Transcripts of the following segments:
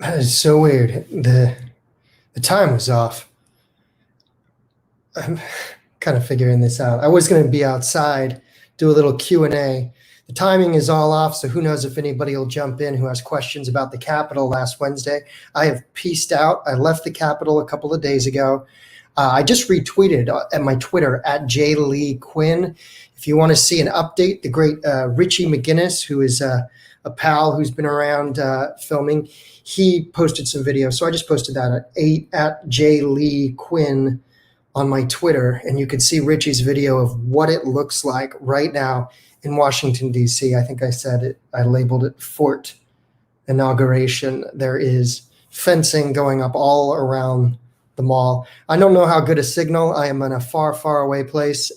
That is so weird. The time was off. I'm kind of figuring this out. I was going to be outside, do a little Q&A. The timing is all off, so who knows if anybody will jump in who has questions about the Capitol last Wednesday. I have peaced out. I left the Capitol a couple of days ago. I just retweeted at my Twitter at JLeeQuinn. If you want to see an update, the great Richie McGinnis, who is a pal who's been around filming, he posted some videos. So I just posted that at JLeeQuinn on my Twitter, and you can see Richie's video of what it looks like right now in Washington, D.C. I think I said it, I labeled it Fort Inauguration. There is fencing going up all around the mall. I don't know how good a signal. I am in a far, far away place,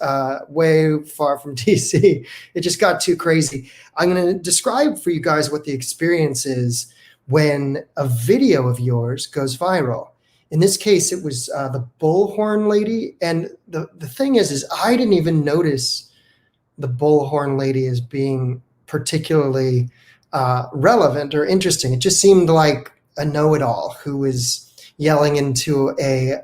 way far from DC. It just got too crazy. I'm going to describe for you guys what the experience is when a video of yours goes viral. In this case, it was the bullhorn lady. And the thing is I didn't even notice the bullhorn lady as being particularly relevant or interesting. It just seemed like a know-it-all who was yelling into a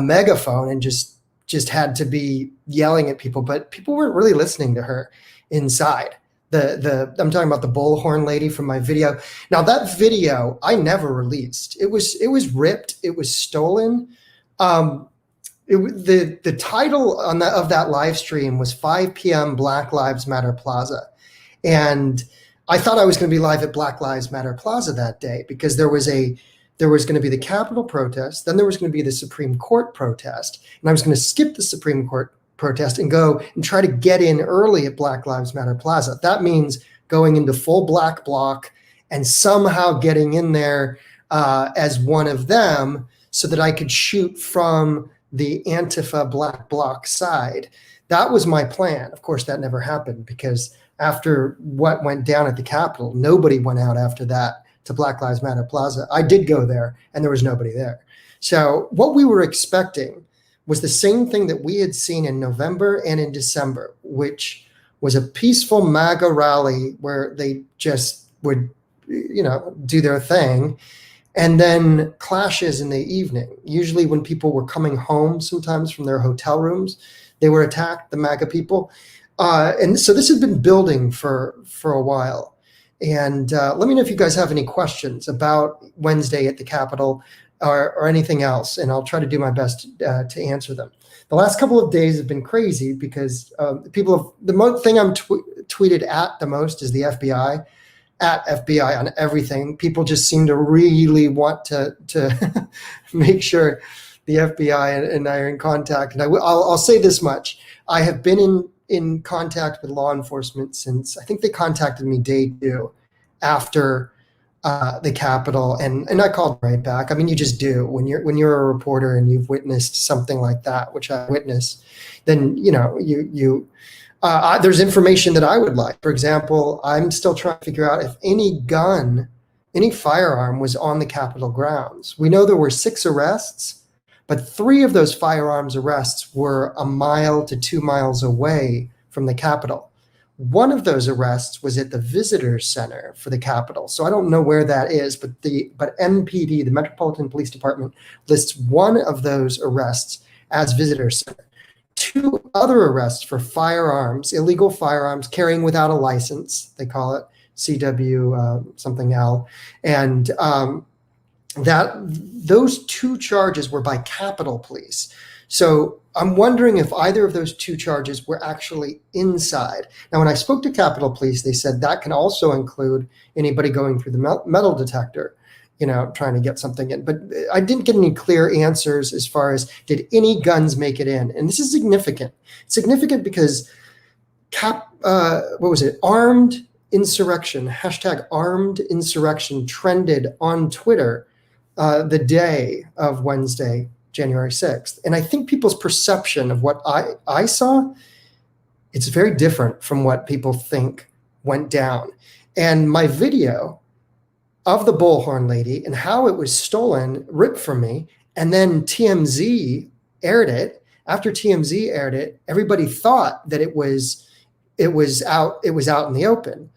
megaphone and just had to be yelling at people, but people weren't really listening to her inside. I'm talking about the bullhorn lady from my video. Now that video I never released. It was ripped. It was stolen. The title of that live stream was 5 p.m. Black Lives Matter Plaza, and I thought I was going to be live at Black Lives Matter Plaza that day because there was going to be the Capitol protest, then there was going to be the Supreme Court protest, and I was going to skip the Supreme Court protest and go and try to get in early at Black Lives Matter Plaza. That means going into full black bloc and somehow getting in there as one of them so that I could shoot from the Antifa black bloc side. That was my plan. Of course, that never happened because after what went down at the Capitol, nobody went out after that to Black Lives Matter Plaza. I did go there and there was nobody there. So what we were expecting was the same thing that we had seen in November and in December, which was a peaceful MAGA rally where they just would, do their thing. And then clashes in the evening. Usually when people were coming home sometimes from their hotel rooms, they were attacked, the MAGA people. And so this had been building for a while. And let me know if you guys have any questions about Wednesday at the Capitol or anything else, and I'll try to do my best to answer them. The last couple of days have been crazy because the thing I'm tweeted at the most is the FBI, at FBI on everything. People just seem to really want to make sure the FBI and I are in contact. And I'll say this much. I have been in contact with law enforcement since I think they contacted me day 2 after the Capitol, and I called right back. I mean, you just do when you're a reporter and you've witnessed something like that, which I witnessed. Then there's information that I would like. For example, I'm still trying to figure out if any firearm was on the Capitol grounds. We know there were 6 arrests, but 3 of those firearms arrests were 1 mile to 2 miles away from the Capitol. One of those arrests was at the Visitor Center for the Capitol. So I don't know where that is, but MPD, the Metropolitan Police Department, lists one of those arrests as Visitor Center. 2 other arrests for firearms, illegal firearms, carrying without a license, they call it CW something L. And those 2 charges were by Capitol Police. So I'm wondering if either of those 2 charges were actually inside. Now, when I spoke to Capitol Police, they said that can also include anybody going through the metal detector, trying to get something in. But I didn't get any clear answers as far as did any guns make it in. And this is significant. Significant because armed insurrection, #armed insurrection trended on Twitter the day of Wednesday, January 6th. And I think people's perception of what I saw, it's very different from what people think went down. And my video of the bullhorn lady and how it was stolen ripped from me, and then TMZ aired it. After TMZ aired it, everybody thought that it was out in the open,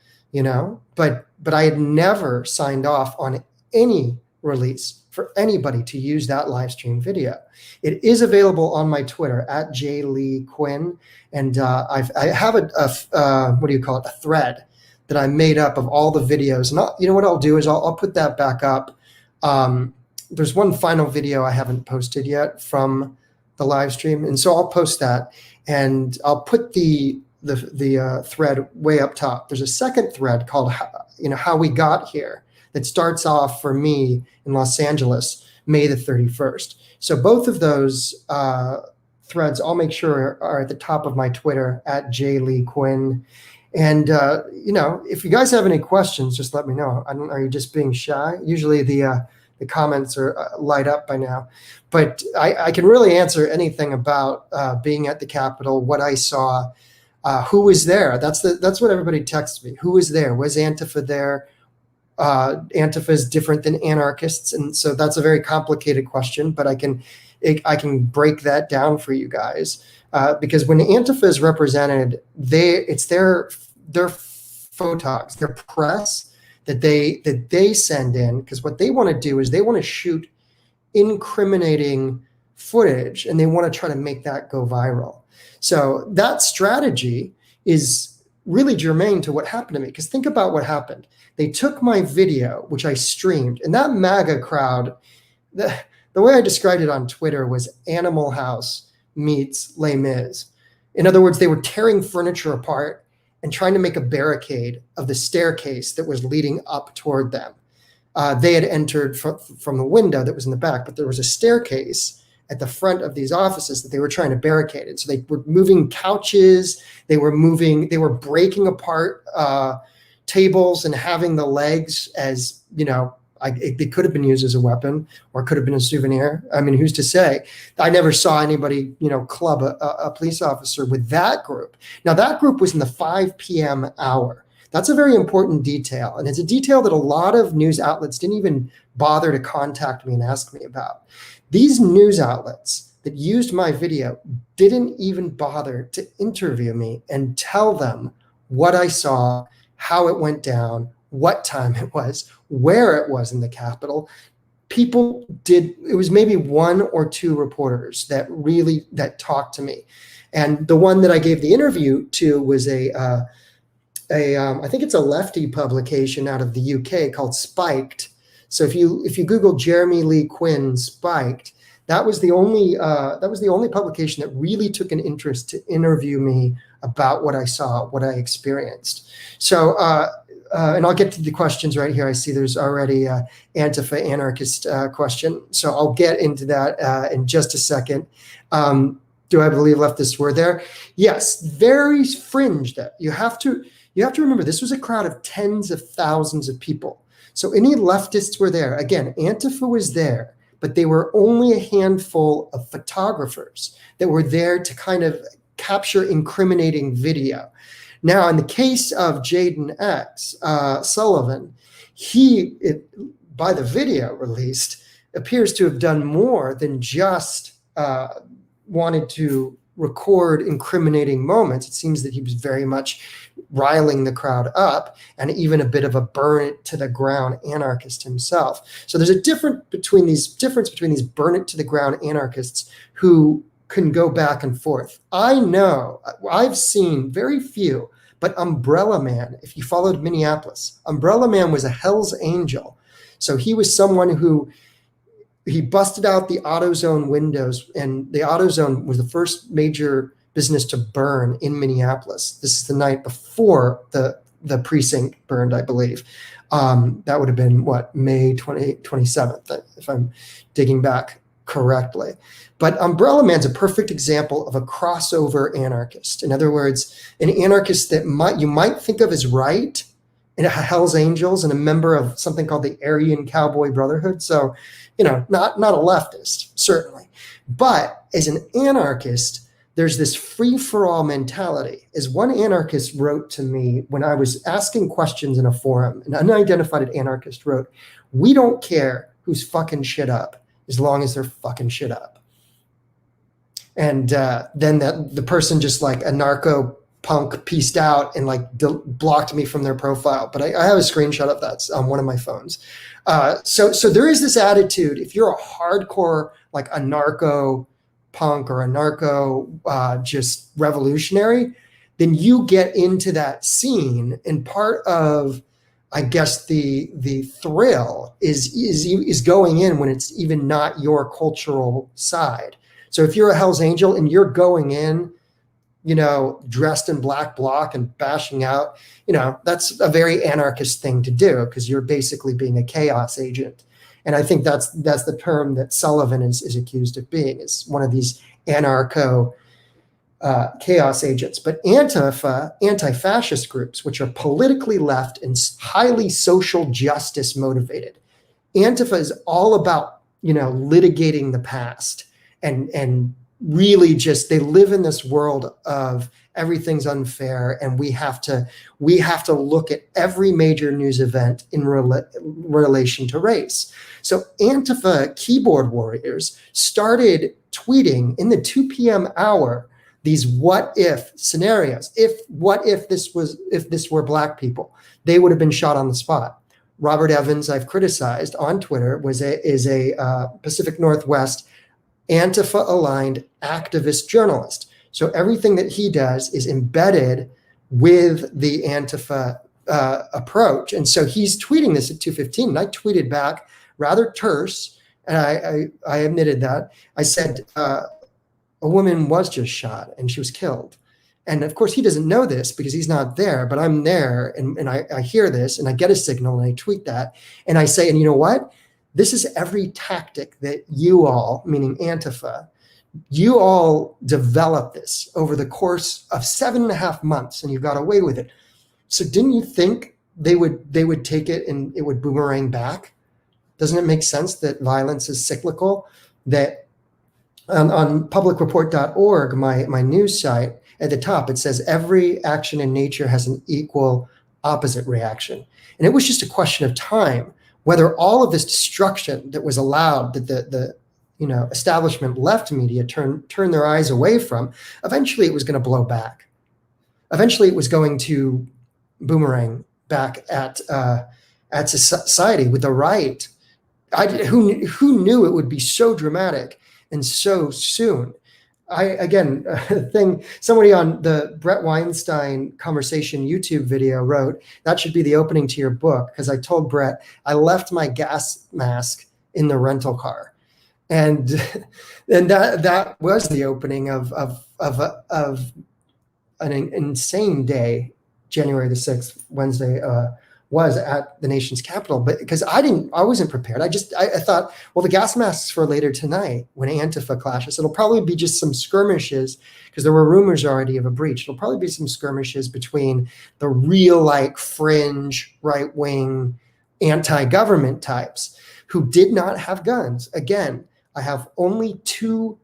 but I had never signed off on any release for anybody to use that live stream video. It is available on my Twitter at jleequinn, and I have what do you call it, a thread that I made up of all the videos. And you know what I'll do is I'll put that back up. There's one final video I haven't posted yet from the live stream, and so I'll post that, and I'll put the thread way up top. There's a second thread called How We Got Here that starts off for me in Los Angeles, May the 31st. So both of those threads, I'll make sure are at the top of my Twitter at jleequinn. And if you guys have any questions, just let me know. Are you just being shy? Usually the comments are light up by now, but I can really answer anything about being at the Capitol, what I saw, who was there. That's what everybody texts me. Who was there? Was Antifa there? Antifa is different than anarchists, and so that's a very complicated question. But I can break that down for you guys because when Antifa is represented, it's their photogs, their press that they send in, because what they want to do is they want to shoot incriminating footage and they want to try to make that go viral. So that strategy is really germane to what happened to me, because think about what happened. They took my video, which I streamed, and that MAGA crowd, the way I described it on Twitter was Animal House meets Les Mis. In other words, they were tearing furniture apart and trying to make a barricade of the staircase that was leading up toward them. They had entered from the window that was in the back, but there was a staircase at the front of these offices that they were trying to barricade it. So they were moving couches, they were breaking apart tables and having the legs as, it could have been used as a weapon or could have been a souvenir. I mean, who's to say? I never saw anybody, club a police officer with that group. Now, that group was in the 5 p.m. hour. That's a very important detail. And it's a detail that a lot of news outlets didn't even bother to contact me and ask me about. These news outlets that used my video didn't even bother to interview me and tell them what I saw, how it went down, what time it was, where it was in the Capitol. It was maybe one or two reporters that talked to me. And the one that I gave the interview to was I think it's a lefty publication out of the UK called Spiked. So if you Google Jeremy Lee Quinn Spiked, that was the only publication that really took an interest to interview me about what I saw, what I experienced. So, and I'll get to the questions right here. I see there's already an Antifa anarchist question. So I'll get into that in just a second. Do I believe leftists were there? Yes, very fringe. That you have to remember, this was a crowd of tens of thousands of people. So any leftists were there. Again, Antifa was there, but they were only a handful of photographers that were there to kind of capture incriminating video. Now, in the case of Jaden X Sullivan, by the video released, appears to have done more than just wanted to record incriminating moments. It seems that he was very much riling the crowd up and even a bit of a burn it to the ground anarchist himself. So there's a difference between these burn it to the ground anarchists who can go back and forth. I've seen very few, but Umbrella Man, if you followed Minneapolis, Umbrella Man was a Hell's Angel. So he was someone who he busted out the AutoZone windows, and the AutoZone was the first major business to burn in Minneapolis. This is the night before the precinct burned, I believe. That would have been May 27th, if I'm digging back correctly. But Umbrella Man's a perfect example of a crossover anarchist. In other words, an anarchist that you might think of as right, and Hell's Angels, and a member of something called the Aryan Cowboy Brotherhood. So, not a leftist, certainly. But as an anarchist, there's this free-for-all mentality. As one anarchist wrote to me when I was asking questions in a forum, an unidentified anarchist wrote, "We don't care who's fucking shit up as long as they're fucking shit up." And then the person, just like a narco punk pieced out and like blocked me from their profile. But I have a screenshot of that on one of my phones. So there is this attitude. If you're a hardcore, like a narco punk or a narco just revolutionary, then you get into that scene, and part of, I guess, the thrill is going in when it's even not your cultural side. So if you're a Hell's Angel and you're going in, dressed in black bloc and bashing out, that's a very anarchist thing to do, because you're basically being a chaos agent. And I think that's the term that Sullivan is accused of being, is one of these anarcho chaos agents. But Antifa, anti-fascist groups, which are politically left and highly social justice motivated. Antifa is all about, litigating the past and really just, they live in this world of everything's unfair, and we have to look at every major news event in relation to race. So Antifa keyboard warriors started tweeting in the 2 p.m. hour these what if scenarios. What if this were black people? They would have been shot on the spot. Robert Evans, I've criticized on Twitter, is a Pacific Northwest Antifa-aligned activist journalist. So everything that he does is embedded with the Antifa approach. And so he's tweeting this at 2:15, and I tweeted back rather terse, and I admitted that. I said, a woman was just shot and she was killed. And of course, he doesn't know this because he's not there, but I'm there, and I hear this, and I get a signal, and I tweet that, and I say, and you know what? This is every tactic that you all, meaning Antifa, you all developed this over the course of 7.5 months, and you got away with it. So didn't you think they would take it and it would boomerang back? Doesn't it make sense that violence is cyclical? That on publicreport.org, my news site, at the top, it says every action in nature has an equal opposite reaction. And it was just a question of time whether all of this destruction that was allowed, that the establishment left media turn their eyes away from, eventually it was going to blow back. Eventually it was going to boomerang back at society with the right. Who knew it would be so dramatic and so soon? Somebody on the Brett Weinstein Conversation YouTube video wrote, that should be the opening to your book, because I told Brett I left my gas mask in the rental car. And that was the opening of an insane day, January the 6th, Wednesday, was at the nation's capital. But because I wasn't prepared. I thought, well, the gas masks for later tonight when Antifa clashes. It'll probably be just some skirmishes, because there were rumors already of a breach. It'll probably be some skirmishes between the real, like, fringe right-wing anti-government types who did not have guns. Again, I have only 2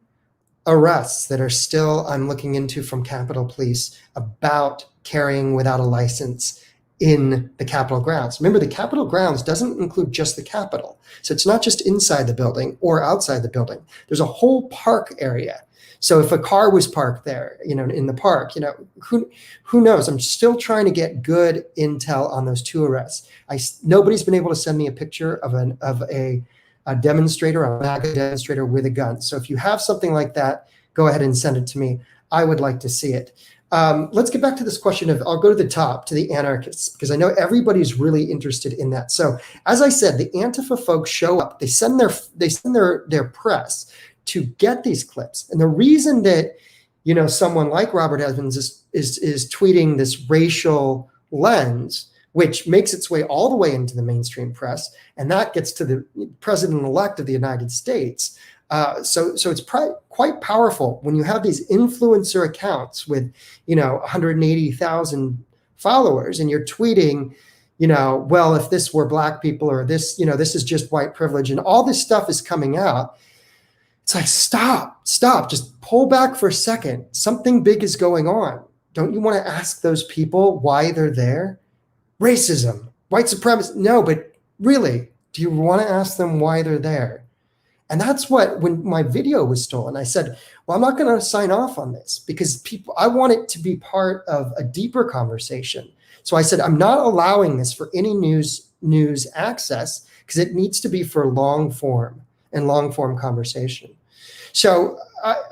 arrests that are still I'm looking into from Capitol Police about carrying without a license in the Capitol grounds. Remember, the Capitol grounds doesn't include just the Capitol. So it's not just inside the building or outside the building. There's a whole park area. So if a car was parked there, in the park, who knows? I'm still trying to get good intel on those 2 arrests. Nobody's been able to send me a picture of a demonstrator, a MAGA demonstrator with a gun. So if you have something like that, go ahead and send it to me. I would like to see it. Let's get back to this question of, I'll go to the top, to the anarchists, because I know everybody's really interested in that. So as I said, the Antifa folks show up, they send their press to get these clips. And the reason that, someone like Robert Evans is tweeting this racial lens, which makes its way all the way into the mainstream press, and that gets to the president-elect of the United States. So it's quite powerful when you have these influencer accounts with, 180,000 followers, and you're tweeting, well, if this were black people, or this, this is just white privilege, and all this stuff is coming out. It's like, stop, just pull back for a second. Something big is going on. Don't you want to ask those people why they're there? Racism, white supremacy. No, but really, do you want to ask them why they're there? And that's what, when my video was stolen, I said, well, I'm not going to sign off on this because I want it to be part of a deeper conversation. So I said, I'm not allowing this for any news access because it needs to be for long form conversation. So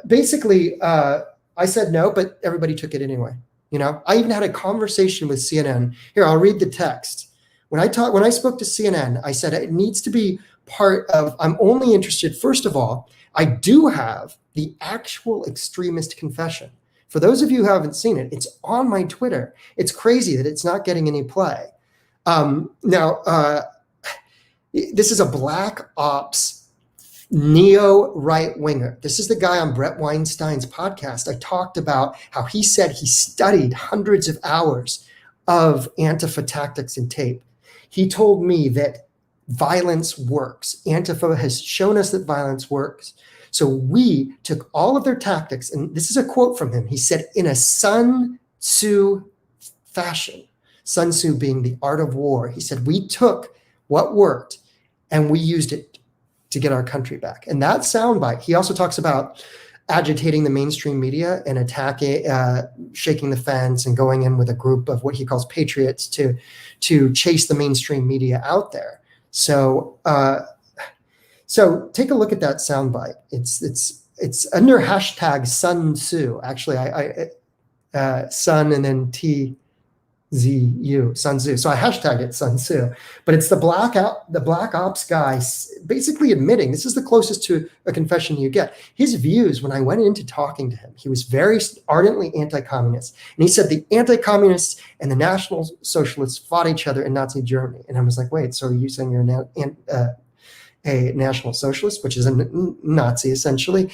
basically, I said no, but everybody took it anyway. I even had a conversation with CNN. Here, I'll read the text. When I spoke to CNN, I said it needs to be part of, I'm only interested, first of all, I do have the actual extremist confession. For those of you who haven't seen it, it's on my Twitter. It's crazy that it's not getting any play. Now, this is a black ops neo right winger. This is the guy on Brett Weinstein's podcast. I talked about how he said he studied hundreds of hours of Antifa tactics and tape. He told me that violence works. Antifa has shown us that violence works. So we took all of their tactics, and this is a quote from him. He said, in a Sun Tzu fashion, Sun Tzu being the art of war, he said, we took what worked and we used it to get our country back. And that soundbite, he also talks about agitating the mainstream media and attacking, shaking the fence and going in with a group of what he calls patriots to chase the mainstream media out there. So take a look at that soundbite. It's under hashtag Sun Tzu. Actually, Sun and then TZU, Sun Tzu. So I hashtagged it Sun Tzu. But it's the black ops guy basically admitting, this is the closest to a confession you get. His views, when I went into talking to him, he was very ardently anti-communist. And he said the anti-communists and the National Socialists fought each other in Nazi Germany. And I was like, wait, so are you saying you're a National Socialist, which is a Nazi essentially?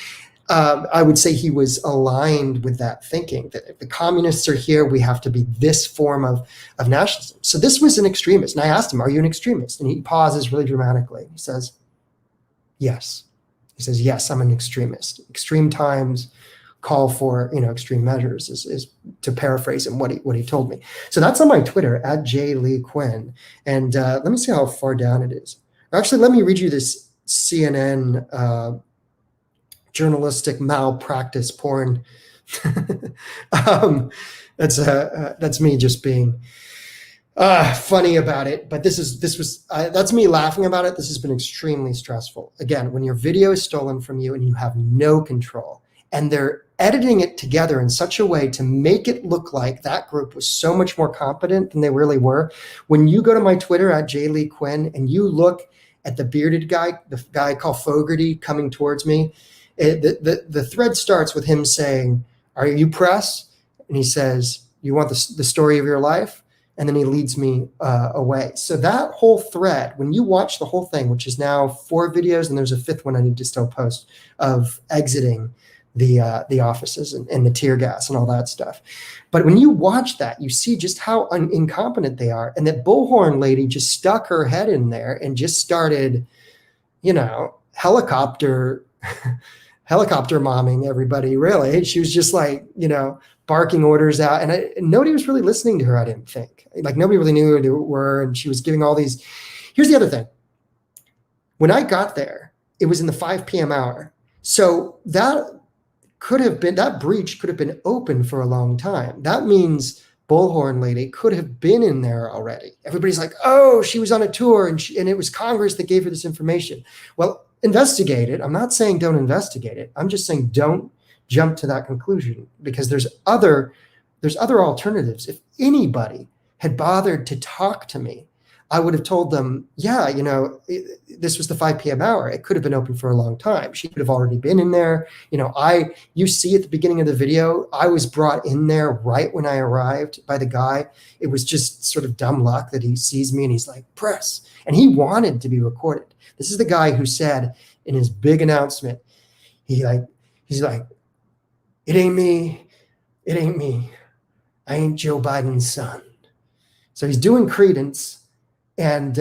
I would say he was aligned with that thinking, that if the communists are here, we have to be this form of nationalism. So this was an extremist. And I asked him, are you an extremist? And he pauses really dramatically. He says, yes. He says, yes, I'm an extremist. Extreme times call for, extreme measures is to paraphrase him what he told me. So that's on my Twitter at JLeeQuinn. And let me see how far down it is. Actually, let me read you this CNN journalistic malpractice porn. That's me just being funny about it. But that's me laughing about it. This has been extremely stressful. Again, when your video is stolen from you and you have no control, and they're editing it together in such a way to make it look like that group was so much more competent than they really were. When you go to my Twitter at JLeeQuinn and you look at the bearded guy, the guy called Fogarty coming towards me, the thread starts with him saying, are you press? And he says, you want the story of your life? And then he leads me away. So that whole thread, when you watch the whole thing, which is now 4 videos, and there's a 5th one I need to still post, of exiting the offices and the tear gas and all that stuff. But when you watch that, you see just how incompetent they are. And that bullhorn lady just stuck her head in there and just started, helicopter momming everybody, really. She was just like, barking orders out. And nobody was really listening to her, I didn't think. Like, nobody really knew who they were. And she was giving all these. Here's the other thing. When I got there, it was in the 5 p.m. hour. So that breach could have been open for a long time. That means bullhorn lady could have been in there already. Everybody's like, oh, she was on a tour and it was Congress that gave her this information. Well, investigate it. I'm not saying don't investigate it. I'm just saying don't jump to that conclusion, because there's other alternatives. If anybody had bothered to talk to me, I would have told them, yeah, this was the 5 p.m. hour. It could have been open for a long time. She could have already been in there. You see at the beginning of the video, I was brought in there right when I arrived by the guy. It was just sort of dumb luck that he sees me and he's like, press. And he wanted to be recorded. This is the guy who said in his big announcement, he's like, it ain't me. I ain't Joe Biden's son. So he's doing credence. And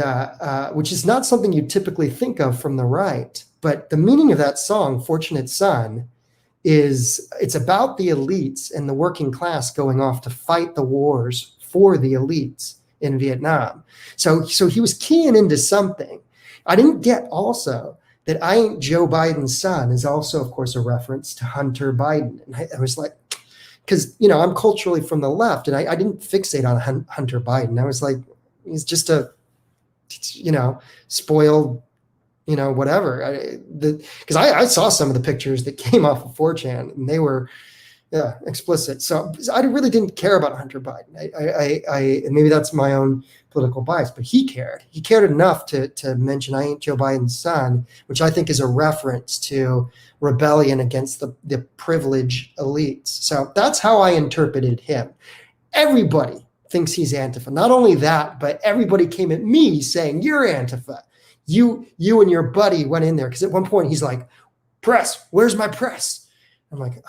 which is not something you typically think of from the right. But the meaning of that song, Fortunate Son, it's about the elites and the working class going off to fight the wars for the elites in Vietnam. So he was keying into something. I didn't get also that I ain't Joe Biden's son is also, of course, a reference to Hunter Biden. And I was like, because, I'm culturally from the left, and I didn't fixate on Hunter Biden. I was like, he's just a, spoiled, whatever. Because I saw some of the pictures that came off of 4chan, and they were, explicit. So I really didn't care about Hunter Biden. And maybe that's my own political bias, but he cared. He cared enough to mention I ain't Joe Biden's son, which I think is a reference to rebellion against the privileged elites. So that's how I interpreted him. Everybody thinks he's Antifa. Not only that, but everybody came at me saying, you're Antifa. You and your buddy went in there. Because at one point he's like, press, where's my press? I'm like,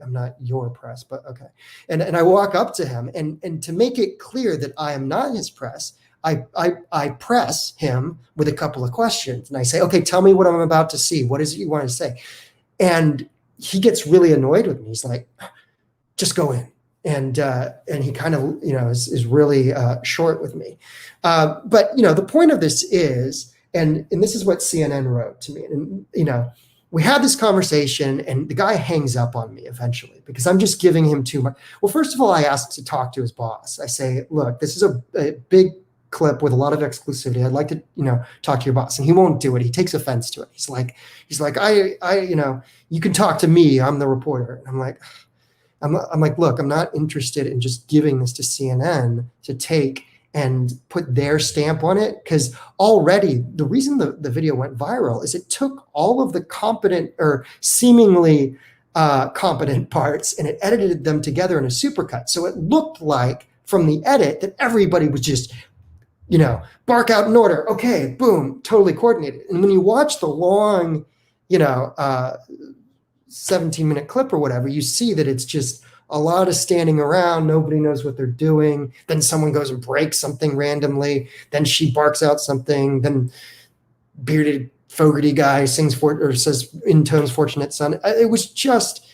I'm not your press, but okay. And I walk up to him, and to make it clear that I am not his press, I press him with a couple of questions. And I say, okay, tell me what I'm about to see. What is it you want to say? And he gets really annoyed with me. He's like, just go in. And he kind of, is really short with me. But, the point of this is, and this is what CNN wrote to me, and, we had this conversation, and the guy hangs up on me eventually because I'm just giving him too much. Well, first of all, I asked to talk to his boss. I say, look, this is a big clip with a lot of exclusivity. I'd like to, talk to your boss. And he won't do it. He takes offense to it. He's like, you can talk to me. I'm the reporter. And I'm like, look, I'm not interested in just giving this to CNN to take and put their stamp on it, because already the reason the video went viral is it took all of the competent or seemingly competent parts and it edited them together in a supercut. So it looked like from the edit that everybody was just, bark out an order. Okay, boom, totally coordinated. And when you watch the long, 17-minute clip or whatever, you see that it's just a lot of standing around. Nobody knows what they're doing. Then someone goes and breaks something randomly. Then she barks out something. Then bearded Fogarty guy says intones "Fortunate Son." It was just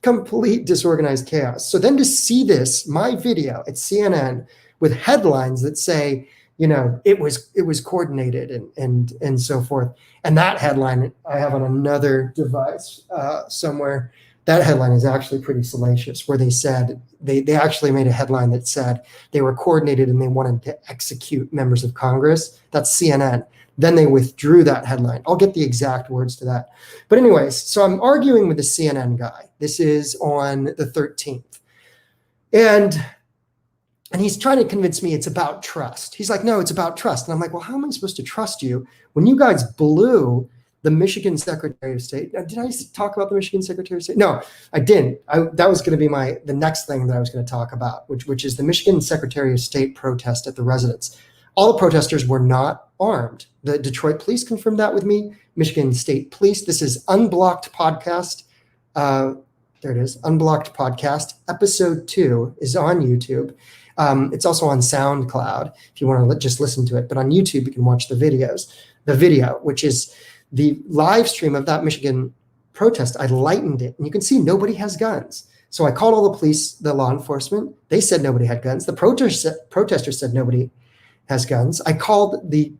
complete disorganized chaos. So then to see this, my video at CNN with headlines that say, it was coordinated and so forth. And that headline I have on another device somewhere. That headline is actually pretty salacious, where they said they actually made a headline that said they were coordinated and they wanted to execute members of Congress. That's CNN. Then they withdrew that headline. I'll get the exact words to that. But anyways, so I'm arguing with the CNN guy. This is on the 13th. And he's trying to convince me it's about trust. He's like, no, it's about trust. And I'm like, well, how am I supposed to trust you when you guys blew the Michigan Secretary of State? Did I talk about the Michigan Secretary of State? No, I didn't. That was going to be the next thing that I was going to talk about, which is the Michigan Secretary of State protest at the residence. All the protesters were not armed. The Detroit police confirmed that with me. Michigan State Police. This is Unblocked Podcast. There it is, Unblocked Podcast. Episode 2 is on YouTube. It's also on SoundCloud if you want to just listen to it. But on YouTube, you can watch the videos. The video, which is the live stream of that Michigan protest, I lightened it. And you can see nobody has guns. So I called all the police, the law enforcement. They said nobody had guns. The protesters said nobody has guns. I called the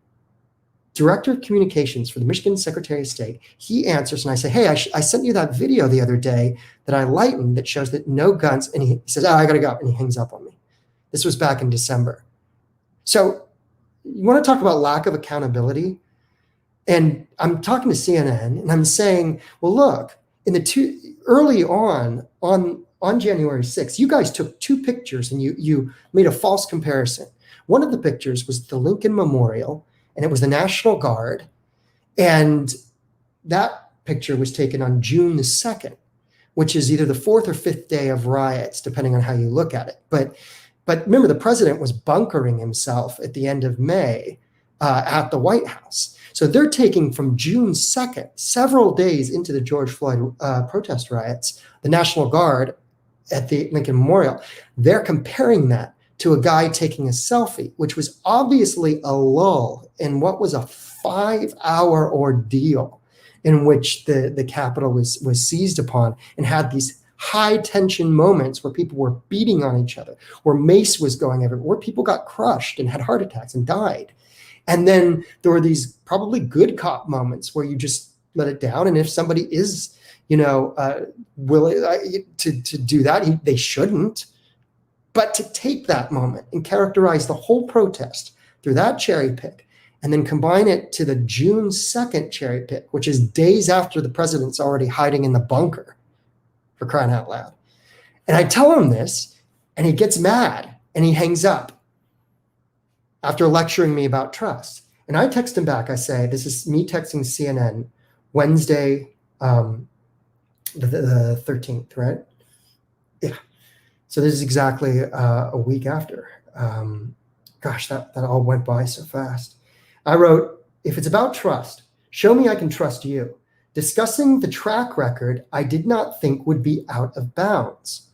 director of communications for the Michigan Secretary of State. He answers and I say, hey, I sent you that video the other day that I lightened that shows that no guns. And he says, oh, I got to go. And he hangs up on me. This was back in December. So you want to talk about lack of accountability? And I'm talking to CNN and I'm saying, well, look, early on January 6th, you guys took 2 pictures and you made a false comparison. One of the pictures was the Lincoln Memorial and it was the National Guard. And that picture was taken on June the 2nd, which is either the 4th or 5th day of riots, depending on how you look at it. But remember, the president was bunkering himself at the end of May at the White House. So they're taking from June 2nd, several days into the George Floyd protest riots, the National Guard at the Lincoln Memorial. They're comparing that to a guy taking a selfie, which was obviously a lull in what was a 5-hour ordeal in which the Capitol was seized upon and had these high tension moments where people were beating on each other, where mace was going everywhere, where people got crushed and had heart attacks and died. And then there were these probably good cop moments where you just let it down. And if somebody is, willing to do that, they shouldn't. But to take that moment and characterize the whole protest through that cherry pick, and then combine it to the June 2nd cherry pick, which is days after the president's already hiding in the bunker, for crying out loud. And I tell him this, and he gets mad, and he hangs up after lecturing me about trust. And I text him back. I say, this is me texting CNN Wednesday, the 13th, right? Yeah. So this is exactly a week after. Gosh, that all went by so fast. I wrote, if it's about trust, show me I can trust you. Discussing the track record, I did not think would be out of bounds.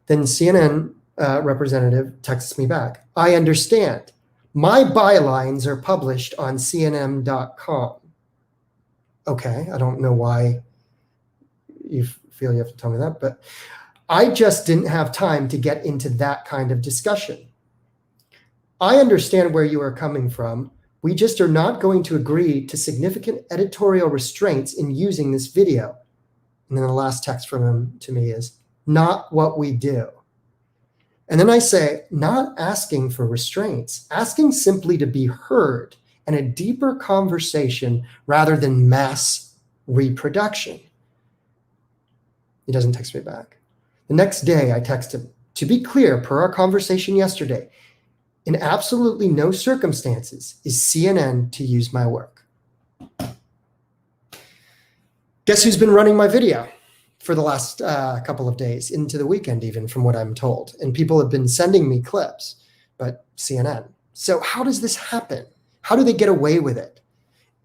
Then CNN representative texts me back. I understand. My bylines are published on CNN.com. Okay, I don't know why you feel you have to tell me that, but I just didn't have time to get into that kind of discussion. I understand where you are coming from. We just are not going to agree to significant editorial restraints in using this video. And then the last text from him to me is, not what we do. And then I say, not asking for restraints, asking simply to be heard and a deeper conversation rather than mass reproduction. He doesn't text me back. The next day I text him, to be clear, per our conversation yesterday, in absolutely no circumstances is CNN to use my work. Guess who's been running my video for the last couple of days, into the weekend even, from what I'm told. And people have been sending me clips, but CNN. So how does this happen? How do they get away with it?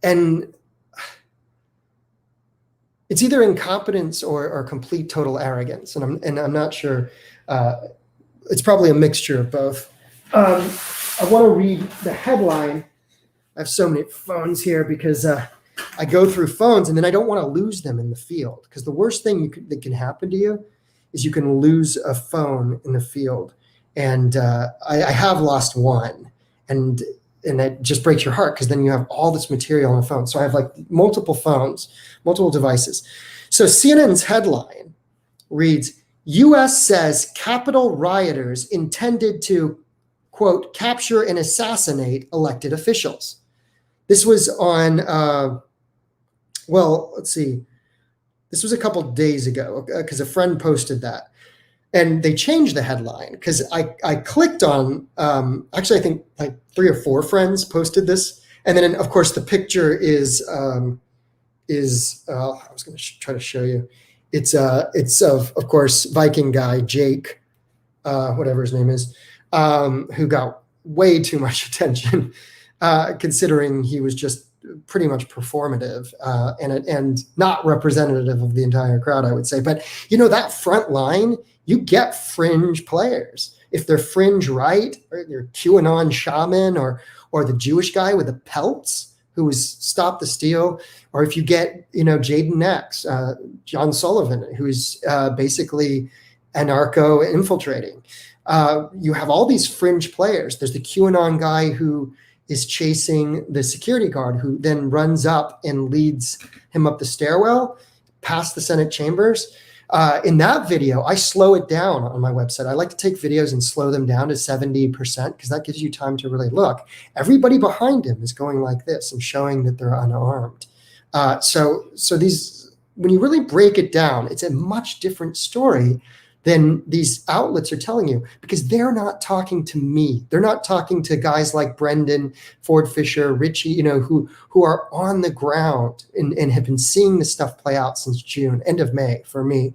And it's either incompetence or complete total arrogance. And I'm not sure. It's probably a mixture of both. I want to read the headline. I have so many phones here because I go through phones and then I don't want to lose them in the field, because the worst thing that can happen to you is you can lose a phone in the field. And I have lost one, and it just breaks your heart, because then you have all this material on the phone. So I have like multiple phones, multiple devices. So CNN's headline reads, U.S. says Capitol rioters intended to, quote, capture and assassinate elected officials. This was on, let's see. This was a couple days ago, because a friend posted that. And they changed the headline, because I clicked on, actually, I think like 3 or 4 friends posted this. And then, of course, the picture is I was going to try to show you. It's of course, Viking guy, Jake, whatever his name is, who got way too much attention, considering he was just pretty much performative and not representative of the entire crowd, I would say. But, that front line, you get fringe players. If they're fringe right, or they're QAnon shaman, or the Jewish guy with the pelts who was Stop the Steal, or if you get, Jaden X, John Sullivan, who's basically anarcho-infiltrating. You have all these fringe players. There's the QAnon guy who is chasing the security guard, who then runs up and leads him up the stairwell past the Senate chambers. In that video, I slow it down on my website. I like to take videos and slow them down to 70%, because that gives you time to really look. Everybody behind him is going like this and showing that they're unarmed. So these, when you really break it down, it's a much different story than these outlets are telling you, because they're not talking to me. They're not talking to guys like Brendan, Ford Fisher, Richie, who are on the ground and have been seeing this stuff play out since June, end of May for me.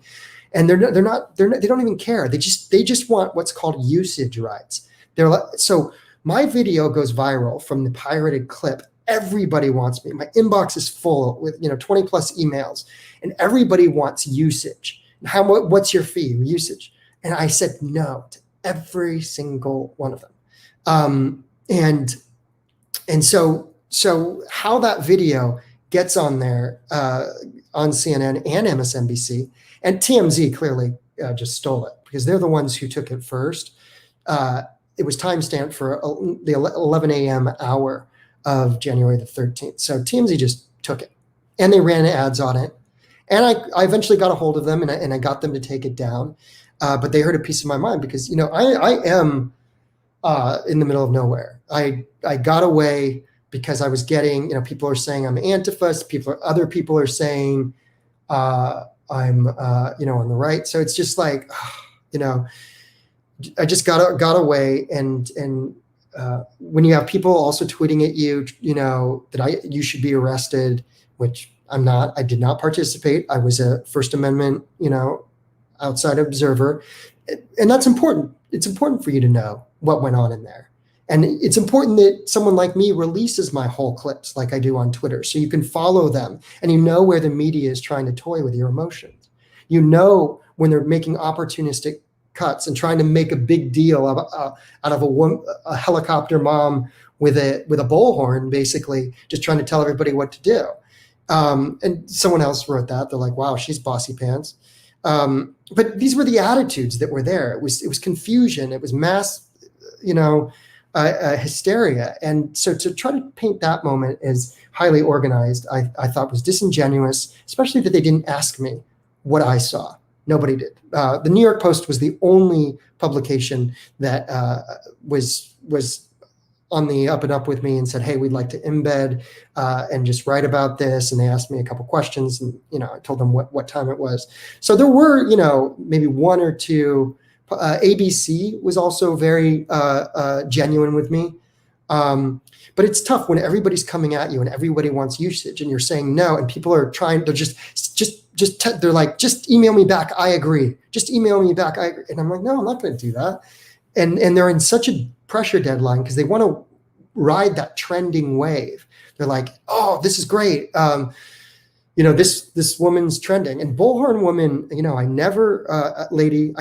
And they don't even care. They just want what's called usage rights. So my video goes viral from the pirated clip. Everybody wants me. My inbox is full with 20 plus emails, and everybody wants usage. What's your fee, usage? And I said no to every single one of them. And so how that video gets on there, on CNN and MSNBC, and TMZ clearly just stole it, because they're the ones who took it first. It was timestamped for the 11 a.m. hour of January the 13th. So TMZ just took it and they ran ads on it. And I eventually got a hold of them and I got them to take it down. But they hurt a piece of my mind because, I am in the middle of nowhere. I got away because I was getting, people are saying I'm Antifa. Other people are saying I'm, on the right. So it's just like, I just got away. And when you have people also tweeting at you, that you should be arrested, which I'm not. I did not participate. I was a First Amendment, outside observer. And that's important. It's important for you to know what went on in there. And it's important that someone like me releases my whole clips like I do on Twitter, so you can follow them and you know where the media is trying to toy with your emotions. You know when they're making opportunistic cuts and trying to make a big deal out of a helicopter mom with a bullhorn, basically just trying to tell everybody what to do. And someone else wrote that. They're like, wow, she's bossy pants. But these were the attitudes that were there. It was confusion. It was mass, hysteria. And so to try to paint that moment as highly organized, I thought was disingenuous, especially that they didn't ask me what I saw. Nobody did. The New York Post was the only publication that was on the up and up with me and said, hey, we'd like to embed and just write about this. And they asked me a couple questions and, I told them what time it was. So there were, maybe one or two. ABC was also very genuine with me. But it's tough when everybody's coming at you and everybody wants usage and you're saying no. And people are trying, they're like, just email me back. I agree. Just email me back. I agree. And I'm like, no, I'm not going to do that. And they're in such a pressure deadline because they want to ride that trending wave. They're like, oh, this is great. This woman's trending. And Bullhorn Woman, I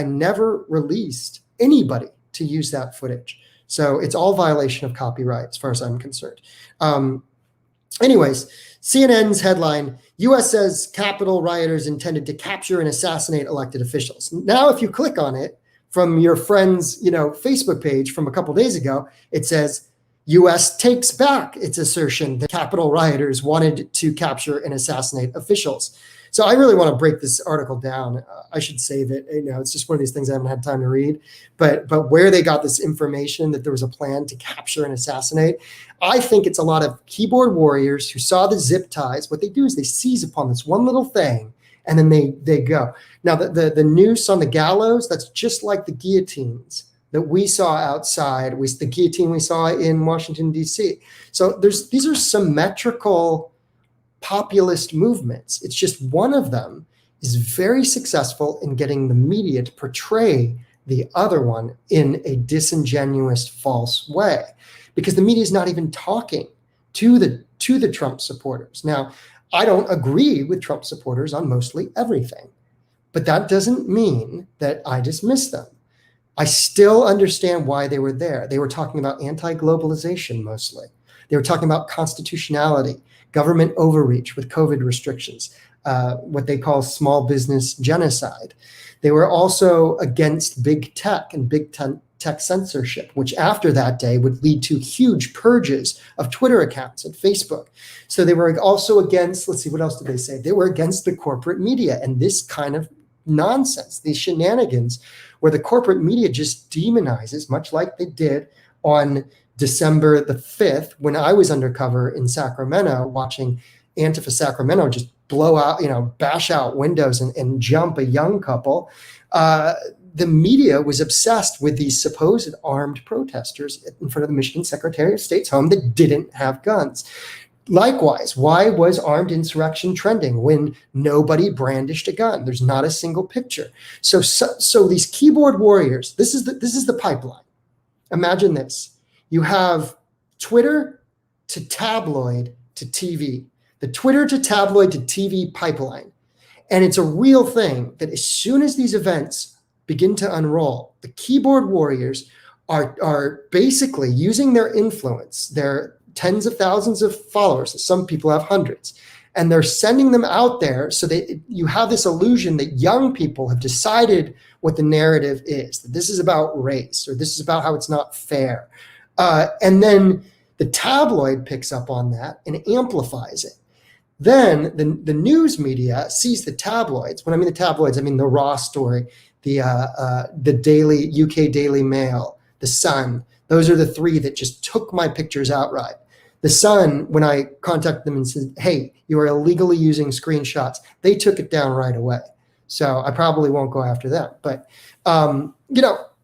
never released anybody to use that footage. So it's all violation of copyright as far as I'm concerned. Anyways, CNN's headline, U.S. says Capitol rioters intended to capture and assassinate elected officials. Now, if you click on it from your friend's, Facebook page from a couple days ago, it says, U.S. takes back its assertion that Capitol rioters wanted to capture and assassinate officials. So I really want to break this article down. I should save it. It's just one of these things I haven't had time to read. But where they got this information that there was a plan to capture and assassinate, I think it's a lot of keyboard warriors who saw the zip ties. What they do is they seize upon this one little thing, and then they go. Now, the noose on the gallows, that's just like the guillotines that we saw outside, the guillotine we saw in Washington, D.C. So these are symmetrical populist movements. It's just one of them is very successful in getting the media to portray the other one in a disingenuous, false way, because the media is not even talking to the Trump supporters. Now, I don't agree with Trump supporters on mostly everything, but that doesn't mean that I dismiss them. I still understand why they were there. They were talking about anti-globalization mostly. They were talking about constitutionality, government overreach with COVID restrictions, what they call small business genocide. They were also against big tech and big tech censorship, which after that day would lead to huge purges of Twitter accounts and Facebook. So they were also against, let's see, what else did they say? They were against the corporate media and this kind of nonsense, these shenanigans where the corporate media just demonizes, much like they did on December the 5th, when I was undercover in Sacramento watching Antifa Sacramento just blow out, bash out windows and jump a young couple. The media was obsessed with these supposed armed protesters in front of the Michigan Secretary of State's home that didn't have guns. Likewise, why was armed insurrection trending when nobody brandished a gun? There's not a single picture. So these keyboard warriors, this is the pipeline. Imagine this. You have Twitter to tabloid to TV, the Twitter to tabloid to TV pipeline. And it's a real thing that as soon as these events begin to unroll, the keyboard warriors are basically using their influence, their tens of thousands of followers. Some people have hundreds. And they're sending them out there so that you have this illusion that young people have decided what the narrative is, that this is about race or this is about how it's not fair. And then The tabloid picks up on that and amplifies it. Then the news media sees the tabloids. When I mean the tabloids, I mean the Raw story, the Daily UK Daily Mail, the Sun. Those are the three that just took my pictures outright. The Sun, when I contacted them and said, "Hey, you are illegally using screenshots," they took it down right away. So I probably won't go after them. But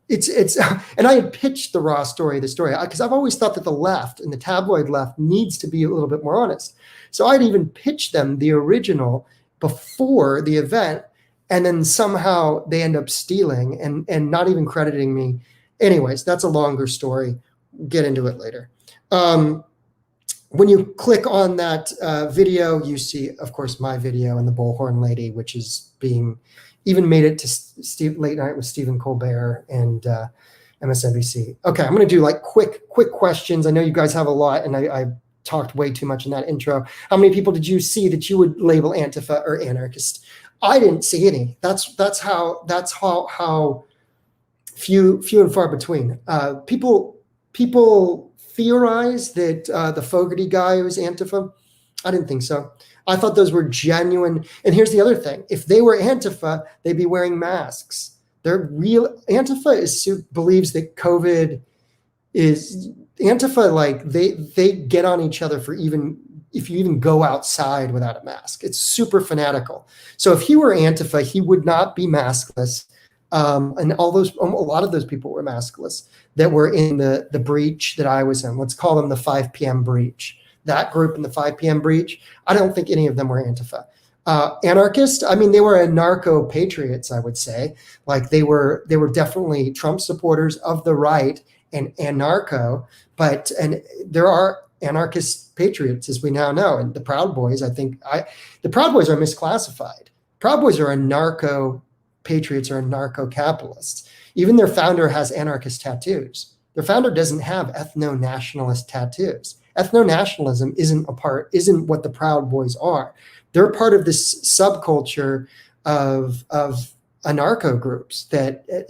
it's and I had pitched the Raw story, because I've always thought that the left and the tabloid left needs to be a little bit more honest. So I'd even pitched them the original before the event, and then somehow they end up stealing and not even crediting me. Anyways, that's a longer story. Get into it later. When you click on that video, you see, of course, my video and the Bullhorn Lady, which is being even made it to Late Night with Stephen Colbert and MSNBC. Okay, I'm going to do like quick questions. I know you guys have a lot, and I talked way too much in that intro. How many people did you see that you would label Antifa or anarchist? I didn't see any. That's how few and far between. People theorize that the Fogarty guy was Antifa. I didn't think so. I thought those were genuine. And here's the other thing: if they were Antifa, they'd be wearing masks. They're real. Antifa believes that COVID is Antifa. Like they get on each other for even if you even go outside without a mask. It's super fanatical. So if he were Antifa, he would not be maskless. And a lot of those people were maskless that were in the breach that I was in. Let's call them the 5 p.m. breach. That group in the 5 p.m. breach, I don't think any of them were Antifa. Anarchist, I mean, they were anarcho-patriots, I would say. Like they were definitely Trump supporters of the right and anarcho, and there are anarchist patriots, as we now know. And the Proud Boys, the Proud Boys are misclassified. Proud Boys are anarcho patriots or anarcho-capitalists. Even their founder has anarchist tattoos. Their founder doesn't have ethno-nationalist tattoos. Ethno-nationalism isn't what the Proud Boys are. They're part of this subculture of anarcho groups,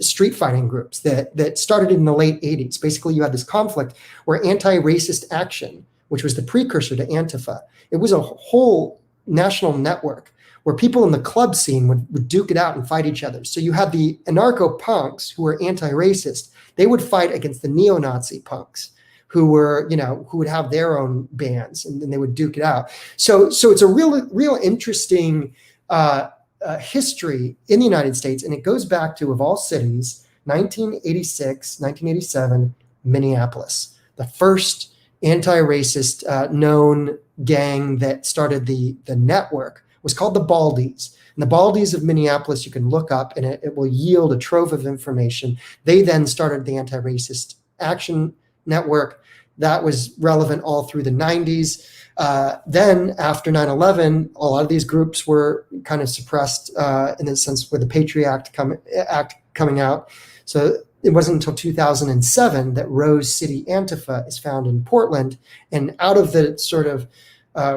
street fighting groups that started in the late 80s. Basically, you had this conflict where Anti-Racist Action, which was the precursor to Antifa, it was a whole national network where people in the club scene would duke it out and fight each other. So you had the anarcho-punks who were anti-racist. They would fight against the neo-Nazi punks who would have their own bands, and then they would duke it out. So it's a real interesting history in the United States, and it goes back to, of all cities, 1986, 1987, Minneapolis, the first anti-racist known gang that started the network was called the Baldies. And the Baldies of Minneapolis, you can look up, and it will yield a trove of information. They then started the Anti-Racist Action Network. That was relevant all through the 90s. Then after 9/11, a lot of these groups were kind of suppressed in the sense with the Patriot Act coming out. So it wasn't until 2007 that Rose City Antifa is found in Portland. And out of the sort of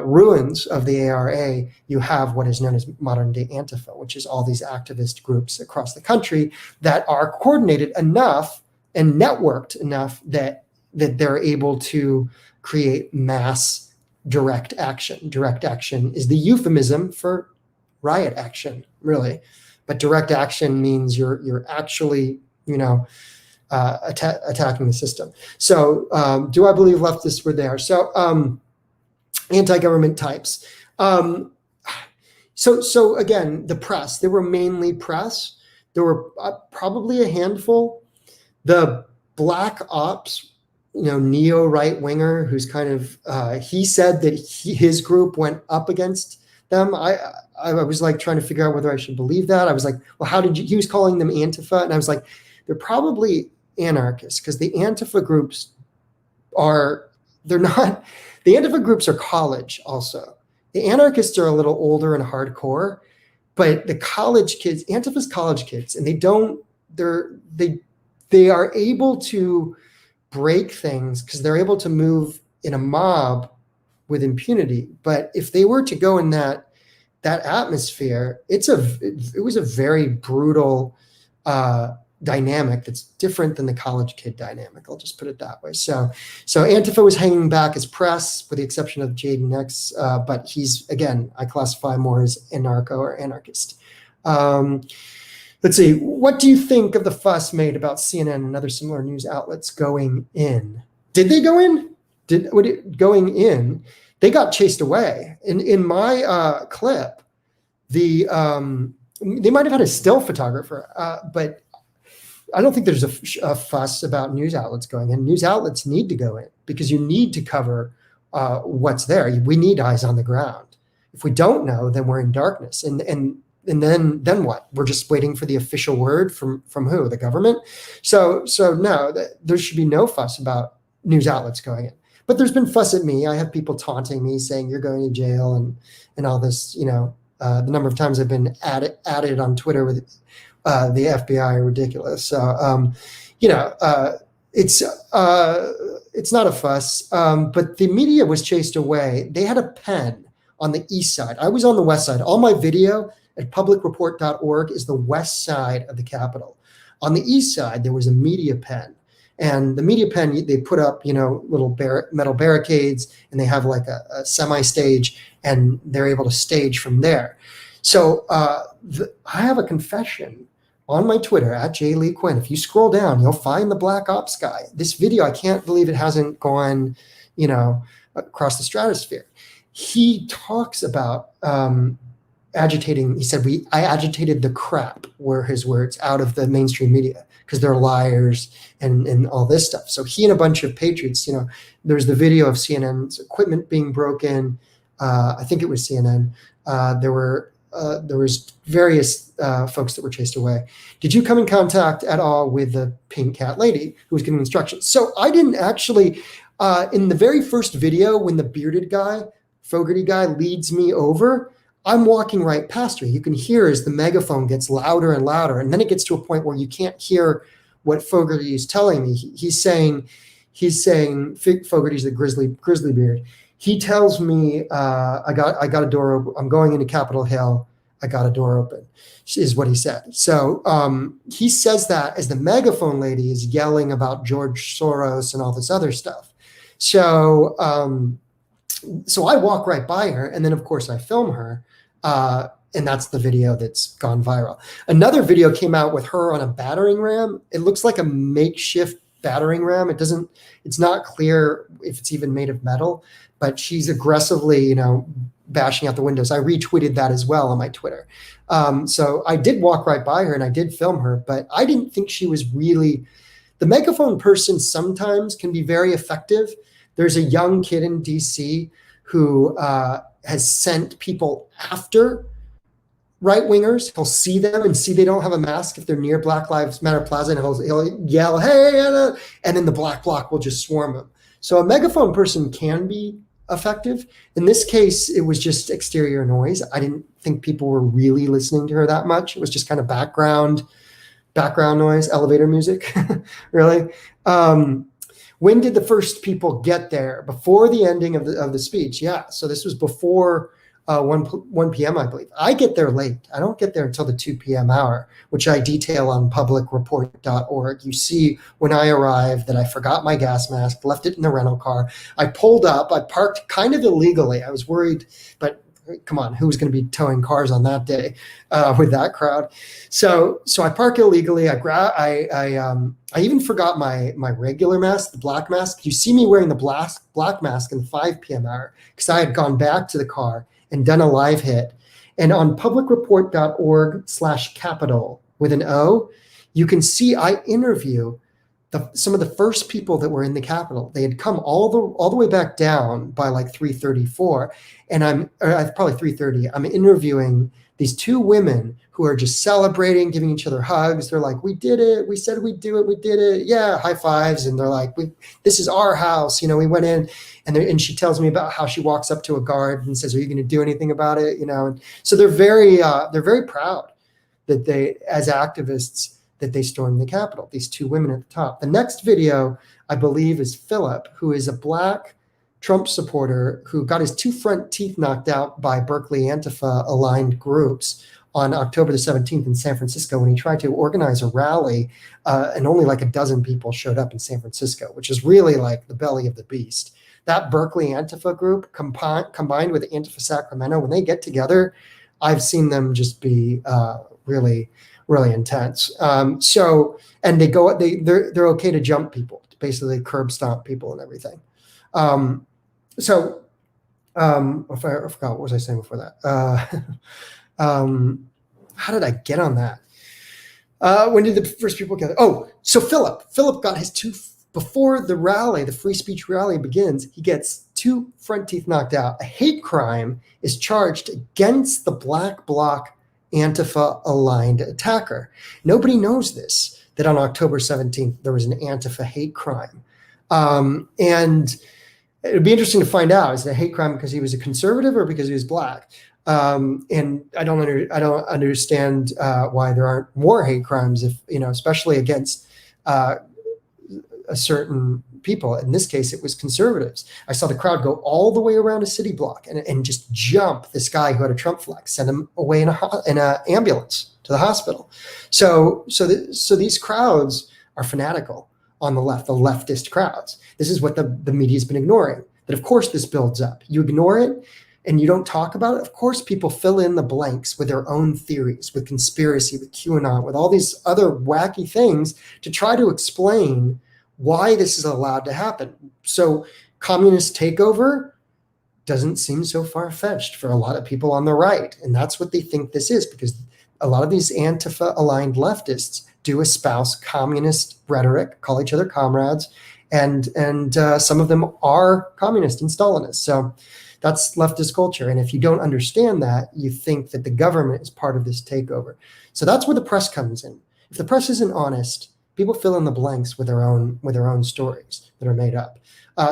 ruins of the ARA, you have what is known as modern day Antifa, which is all these activist groups across the country that are coordinated enough and networked enough that they're able to create mass direct action. Direct action is the euphemism for riot action, really. But direct action means you're actually, attacking the system. So do I believe leftists were there? So anti-government types. So again, the press, they were mainly press. There were probably a handful. The Black Ops, neo right winger, who's kind of, he said that his group went up against them. I was like trying to figure out whether I should believe that. I was like, well, he was calling them Antifa. And I was like, they're probably anarchists, because the Antifa groups the Antifa groups are college also. The anarchists are a little older and hardcore, but the college kids, Antifa's college kids, and they are able to break things because they're able to move in a mob with impunity. But if they were to go in that atmosphere, it was a very brutal dynamic that's different than the college kid dynamic. I'll just put it that way. So Antifa was hanging back as press, with the exception of Jaden X, but he's, again, I classify more as anarcho or anarchist. Let's see. What do you think of the fuss made about CNN and other similar news outlets going in? Did they go in? Going in? They got chased away. In my clip, they might have had a still photographer, but I don't think there's a fuss about news outlets going in. News outlets need to go in because you need to cover what's there. We need eyes on the ground. If we don't know, then we're in darkness. And then what? We're just waiting for the official word from who? The government? So no, there should be no fuss about news outlets going in. But there's been fuss at me. I have people taunting me, saying you're going to jail and all this. The number of times I've been added on Twitter with the FBI are ridiculous. So it's not a fuss. But the media was chased away. They had a pen on the east side. I was on the west side. All my video at publicreport.org is the west side of the Capitol. On the east side, there was a media pen. And the media pen, they put up, little metal barricades, and they have like a semi-stage, and they're able to stage from there. So I have a confession on my Twitter at J. Lee Quinn. If you scroll down, you'll find the Black Ops guy. This video, I can't believe it hasn't gone, across the stratosphere. He talks about agitating. He said, I agitated the crap, were his words, out of the mainstream media because they're liars and all this stuff. So he and a bunch of patriots, there's the video of CNN's equipment being broken. I think it was CNN. There was various folks that were chased away. Did you come in contact at all with the pink cat lady who was giving instructions? So I didn't actually, in the very first video, when the bearded guy, Fogarty guy, leads me over, I'm walking right past her. You can hear as the megaphone gets louder and louder, and then it gets to a point where you can't hear what Fogarty is telling me. He's saying, Fogarty's the grizzly beard. He tells me, I got a door open. I'm going into Capitol Hill. I got a door open, is what he said. So he says that as the megaphone lady is yelling about George Soros and all this other stuff. So I walk right by her, and then of course I film her. And that's the video that's gone viral. Another video came out with her on a battering ram. It looks like a makeshift battering ram. It's not clear if it's even made of metal, but she's aggressively, bashing out the windows. I retweeted that as well on my Twitter. So I did walk right by her and I did film her, but I didn't think she was really, the megaphone person sometimes can be very effective. There's a young kid in DC who has sent people after right-wingers. He'll see them and see they don't have a mask if they're near Black Lives Matter Plaza, and he'll yell, "Hey, Anna," and then the black bloc will just swarm him. So a megaphone person can be effective. In this case, it was just exterior noise. I didn't think people were really listening to her that much. It was just kind of background noise, elevator music, really. When did the first people get there? Before the ending of the speech. Yeah. So this was before 1 p.m., I believe. I get there late. I don't get there until the 2 p.m. hour, which I detail on publicreport.org. You see when I arrived that I forgot my gas mask, left it in the rental car. I pulled up. I parked kind of illegally. I was worried, but come on, who was going to be towing cars on that day with that crowd? So I park illegally. I even forgot my regular mask, the black mask. You see me wearing the black mask in the 5 p.m. hour because I had gone back to the car and done a live hit. And on publicreport.org/Capitol with an O, you can see I interview some of the first people that were in the Capitol. They had come all the way back down by like 3:34, and probably 3:30. I'm interviewing these two women who are just celebrating, giving each other hugs. They're like, "We did it. We said we'd do it. We did it. Yeah, high fives." And they're like, "This is our house. We went in." And she tells me about how she walks up to a guard and says, "Are you going to do anything about it?" And so they're very proud that they, as activists, that they stormed the Capitol, these two women at the top. The next video, I believe, is Philip, who is a black Trump supporter who got his two front teeth knocked out by Berkeley Antifa aligned groups on October the 17th in San Francisco when he tried to organize a rally, and only like a dozen people showed up in San Francisco, which is really like the belly of the beast. That Berkeley Antifa group combined with Antifa Sacramento, when they get together, I've seen them just be really, really intense. And they're okay to jump people, to basically curb stomp people and everything. I forgot, what was I saying before that? How did I get on that? When did the first people gather? Oh, so Philip got his before the rally, the free speech rally begins, he gets 2 front teeth knocked out. A hate crime is charged against the Black Bloc Antifa aligned attacker. Nobody knows this, that on October 17th, there was an Antifa hate crime. And it'd be interesting to find out, is it a hate crime because he was a conservative or because he was black? And I don't understand why there aren't more hate crimes, if, especially against a certain people. In this case, it was conservatives. I saw the crowd go all the way around a city block and just jump this guy who had a Trump flag, send him away in an ambulance to the hospital. So these crowds are fanatical on the left, the leftist crowds. This is what the media's been ignoring, that of course this builds up. You ignore it and you don't talk about it. Of course, people fill in the blanks with their own theories, with conspiracy, with QAnon, with all these other wacky things to try to explain why this is allowed to happen. So communist takeover doesn't seem so far-fetched for a lot of people on the right. And that's what they think this is, because a lot of these Antifa-aligned leftists do espouse communist rhetoric, call each other comrades, and some of them are communist and Stalinist. So that's leftist culture. And if you don't understand that, you think that the government is part of this takeover. So that's where the press comes in. If the press isn't honest, people fill in the blanks with their own stories that are made up.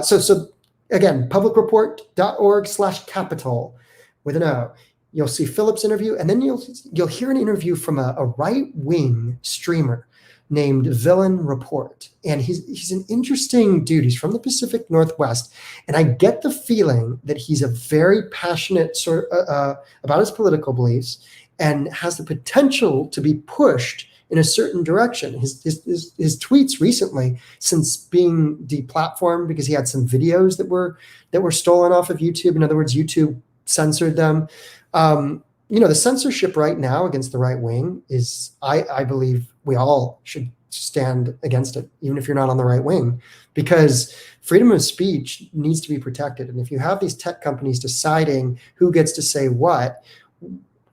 So again, publicreport.org/capital with an O. You'll see Philip's interview, and then you'll hear an interview from a right-wing streamer named Villain Report. And he's an interesting dude. He's from the Pacific Northwest. And I get the feeling that he's a very passionate about his political beliefs and has the potential to be pushed in a certain direction. His tweets recently, since being deplatformed because he had some videos that were stolen off of YouTube. In other words, YouTube censored them. The censorship right now against the right wing is, I believe we all should stand against it, even if you're not on the right wing, because freedom of speech needs to be protected. And if you have these tech companies deciding who gets to say what,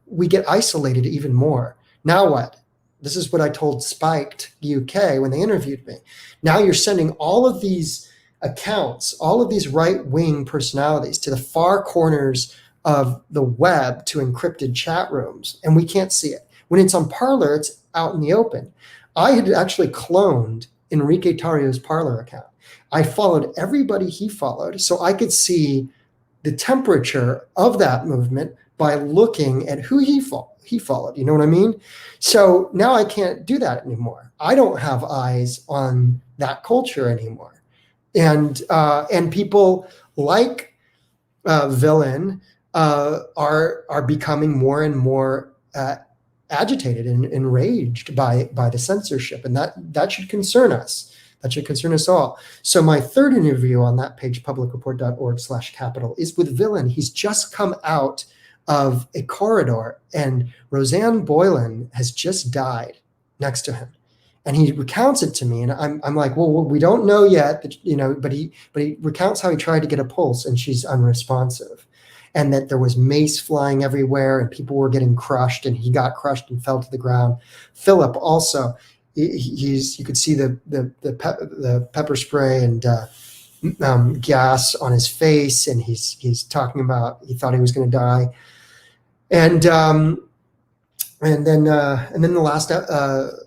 we get isolated even more. Now what? This is what I told Spiked UK when they interviewed me. Now you're sending all of these accounts, all of these right-wing personalities to the far corners of the web to encrypted chat rooms, and we can't see it. When it's on Parler, it's out in the open. I had actually cloned Enrique Tarrio's Parler account. I followed everybody he followed so I could see the temperature of that movement by looking at who he followed. You know what I mean? So now I can't do that anymore. I don't have eyes on that culture anymore. And people like Villain are becoming more and more agitated and enraged by the censorship. And that should concern us. That should concern us all. So my third interview on that page, publicreport.org/capital, is with Villain. He's just come out of a corridor, and Roseanne Boylan has just died next to him. And he recounts it to me, and I'm like, well, we don't know yet, but he recounts how he tried to get a pulse, and she's unresponsive, and that there was mace flying everywhere, and people were getting crushed, and he got crushed and fell to the ground. Philip also, you could see the pepper spray and gas on his face, and he's talking about he thought he was going to die. And then the last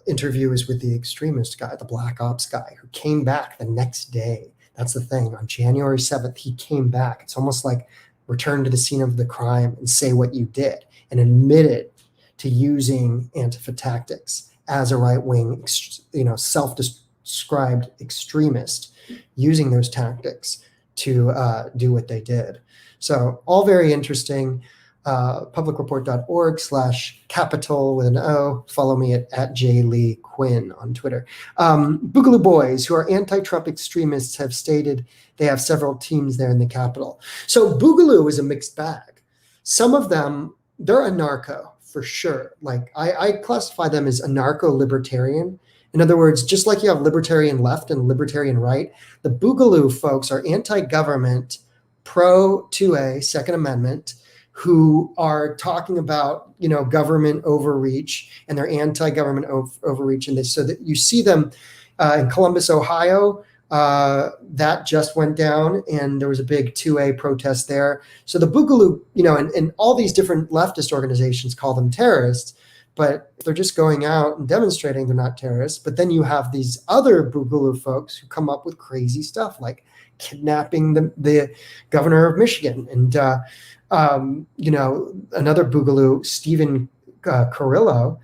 interview is with the extremist guy, the Black Ops guy, who came back the next day. That's the thing. On January 7th, he came back. It's almost like return to the scene of the crime and say what you did, and admitted to using Antifa tactics as a right-wing, self-described extremist, using those tactics to do what they did. So all very interesting. publicreport.org/capital with an O. Follow me at jleequinn on Twitter. Boogaloo Boys, who are anti-Trump extremists, have stated they have several teams there in the Capitol. So Boogaloo is a mixed bag. Some of them, they're anarcho for sure. Like I classify them as anarcho-libertarian. In other words, just like you have libertarian left and libertarian right, the Boogaloo folks are anti-government, pro-2A, Second Amendment, who are talking about, government overreach, and they're anti-government overreach. And so that you see them in Columbus, Ohio, that just went down, and there was a big 2A protest there. So the Boogaloo, and all these different leftist organizations call them terrorists, but if they're just going out and demonstrating, they're not terrorists. But then you have these other Boogaloo folks who come up with crazy stuff like kidnapping the governor of Michigan. And, another Boogaloo, Stephen Carrillo,